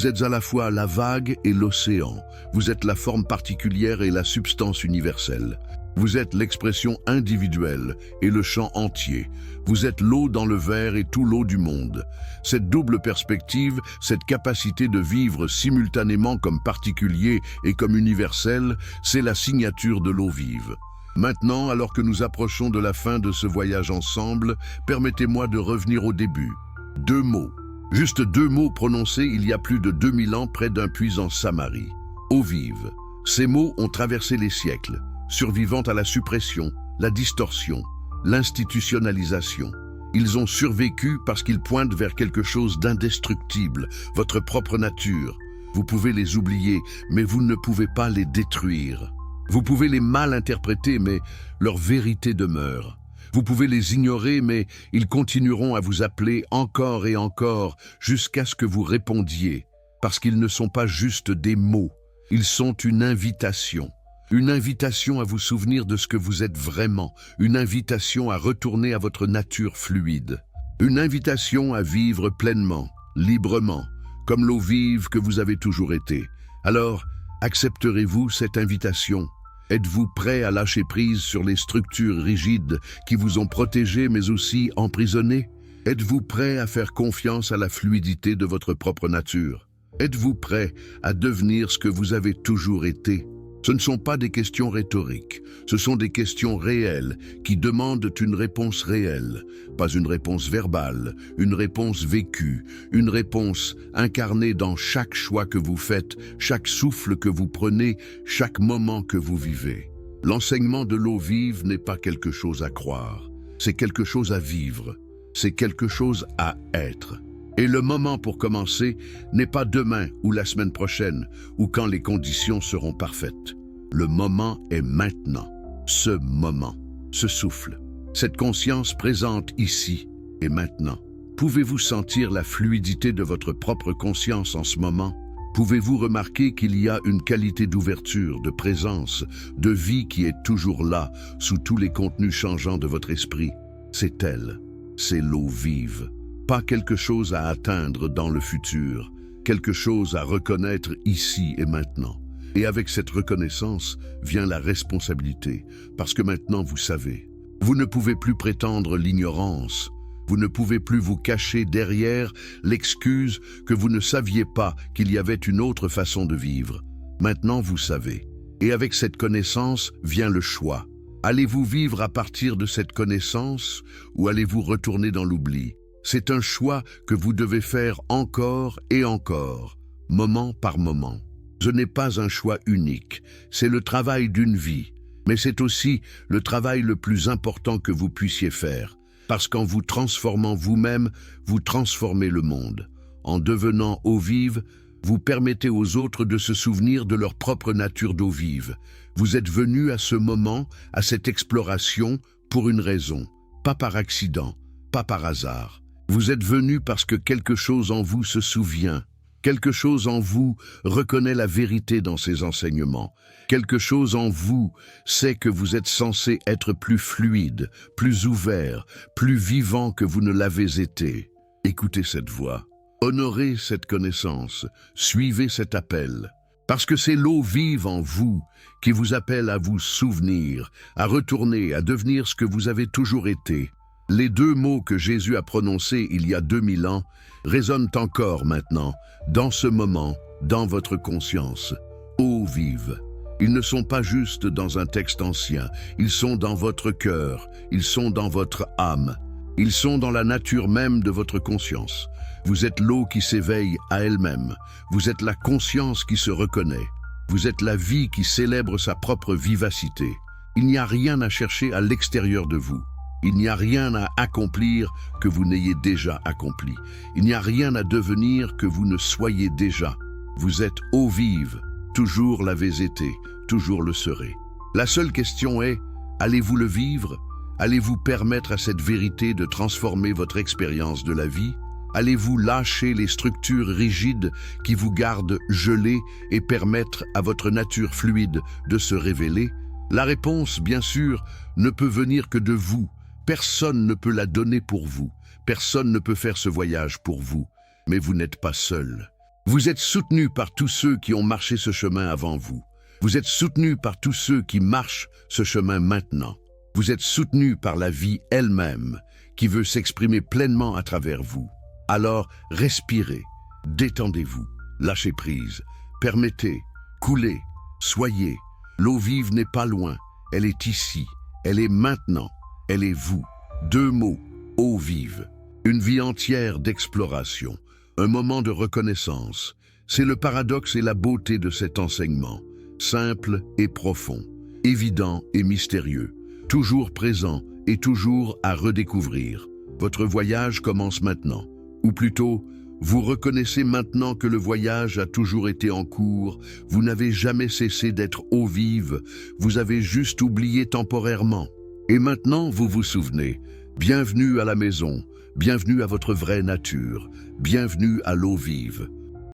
êtes à la fois la vague et l'océan. Vous êtes la forme particulière et la substance universelle. Vous êtes l'expression individuelle et le champ entier. Vous êtes l'eau dans le verre et tout l'eau du monde. Cette double perspective, cette capacité de vivre simultanément comme particulier et comme universel, c'est la signature de l'eau vive. Maintenant, alors que nous approchons de la fin de ce voyage ensemble, permettez-moi de revenir au début. 2 mots. Juste 2 mots prononcés il y a plus de 2000 ans près d'un puits en Samarie. Eau vive. Ces mots ont traversé les siècles, survivant à la suppression, la distorsion, l'institutionnalisation. Ils ont survécu parce qu'ils pointent vers quelque chose d'indestructible, votre propre nature. Vous pouvez les oublier, mais vous ne pouvez pas les détruire. Vous pouvez les mal interpréter, mais leur vérité demeure. Vous pouvez les ignorer, mais ils continueront à vous appeler encore et encore jusqu'à ce que vous répondiez, parce qu'ils ne sont pas juste des mots, ils sont une invitation. Une invitation à vous souvenir de ce que vous êtes vraiment, une invitation à retourner à votre nature fluide, une invitation à vivre pleinement, librement, comme l'eau vive que vous avez toujours été. Alors, accepterez-vous cette invitation ? Êtes-vous prêt à lâcher prise sur les structures rigides qui vous ont protégé mais aussi emprisonné? Êtes-vous prêt à faire confiance à la fluidité de votre propre nature? Êtes-vous prêt à devenir ce que vous avez toujours été? Ce ne sont pas des questions rhétoriques, ce sont des questions réelles qui demandent une réponse réelle, pas une réponse verbale, une réponse vécue, une réponse incarnée dans chaque choix que vous faites, chaque souffle que vous prenez, chaque moment que vous vivez. L'enseignement de l'eau vive n'est pas quelque chose à croire, c'est quelque chose à vivre, c'est quelque chose à être. Et le moment pour commencer n'est pas demain ou la semaine prochaine ou quand les conditions seront parfaites. Le moment est maintenant. Ce moment, ce souffle, cette conscience présente ici et maintenant. Pouvez-vous sentir la fluidité de votre propre conscience en ce moment? Pouvez-vous remarquer qu'il y a une qualité d'ouverture, de présence, de vie qui est toujours là, sous tous les contenus changeants de votre esprit? C'est elle, c'est l'eau vive. Pas quelque chose à atteindre dans le futur, quelque chose à reconnaître ici et maintenant. Et avec cette reconnaissance vient la responsabilité, parce que maintenant vous savez. Vous ne pouvez plus prétendre l'ignorance, vous ne pouvez plus vous cacher derrière l'excuse que vous ne saviez pas qu'il y avait une autre façon de vivre. Maintenant vous savez. Et avec cette connaissance vient le choix. Allez-vous vivre à partir de cette connaissance ou allez-vous retourner dans l'oubli? C'est un choix que vous devez faire encore et encore, moment par moment. Ce n'est pas un choix unique, c'est le travail d'une vie, mais c'est aussi le travail le plus important que vous puissiez faire, parce qu'en vous transformant vous-même, vous transformez le monde. En devenant eau vive, vous permettez aux autres de se souvenir de leur propre nature d'eau vive. Vous êtes venu à ce moment, à cette exploration, pour une raison, pas par accident, pas par hasard. Vous êtes venu parce que quelque chose en vous se souvient, quelque chose en vous reconnaît la vérité dans ses enseignements, quelque chose en vous sait que vous êtes censé être plus fluide, plus ouvert, plus vivant que vous ne l'avez été. Écoutez cette voix, honorez cette connaissance, suivez cet appel, parce que c'est l'eau vive en vous qui vous appelle à vous souvenir, à retourner, à devenir ce que vous avez toujours été. Les deux mots que Jésus a prononcés il y a 2000 ans résonnent encore maintenant, dans ce moment, dans votre conscience. Eau vive. Ils ne sont pas juste dans un texte ancien, ils sont dans votre cœur, ils sont dans votre âme, ils sont dans la nature même de votre conscience. Vous êtes l'eau qui s'éveille à elle-même, vous êtes la conscience qui se reconnaît, vous êtes la vie qui célèbre sa propre vivacité. Il n'y a rien à chercher à l'extérieur de vous. Il n'y a rien à accomplir que vous n'ayez déjà accompli. Il n'y a rien à devenir que vous ne soyez déjà. Vous êtes eau vive, toujours l'avez été, toujours le serez. La seule question est, allez-vous le vivre? Allez-vous permettre à cette vérité de transformer votre expérience de la vie? Allez-vous lâcher les structures rigides qui vous gardent gelés et permettre à votre nature fluide de se révéler? La réponse, bien sûr, ne peut venir que de vous. Personne ne peut la donner pour vous. Personne ne peut faire ce voyage pour vous. Mais vous n'êtes pas seul. Vous êtes soutenu par tous ceux qui ont marché ce chemin avant vous. Vous êtes soutenu par tous ceux qui marchent ce chemin maintenant. Vous êtes soutenu par la vie elle-même, qui veut s'exprimer pleinement à travers vous. Alors, respirez, détendez-vous, lâchez prise, permettez, coulez, soyez. L'eau vive n'est pas loin, elle est ici, elle est maintenant, elle est vous. Deux mots, eau vive. Une vie entière d'exploration, un moment de reconnaissance. C'est le paradoxe et la beauté de cet enseignement. Simple et profond, évident et mystérieux, toujours présent et toujours à redécouvrir. Votre voyage commence maintenant. Ou plutôt, vous reconnaissez maintenant que le voyage a toujours été en cours, vous n'avez jamais cessé d'être eau vive, vous avez juste oublié temporairement. Et maintenant, vous vous souvenez, bienvenue à la maison, bienvenue à votre vraie nature, bienvenue à l'eau vive.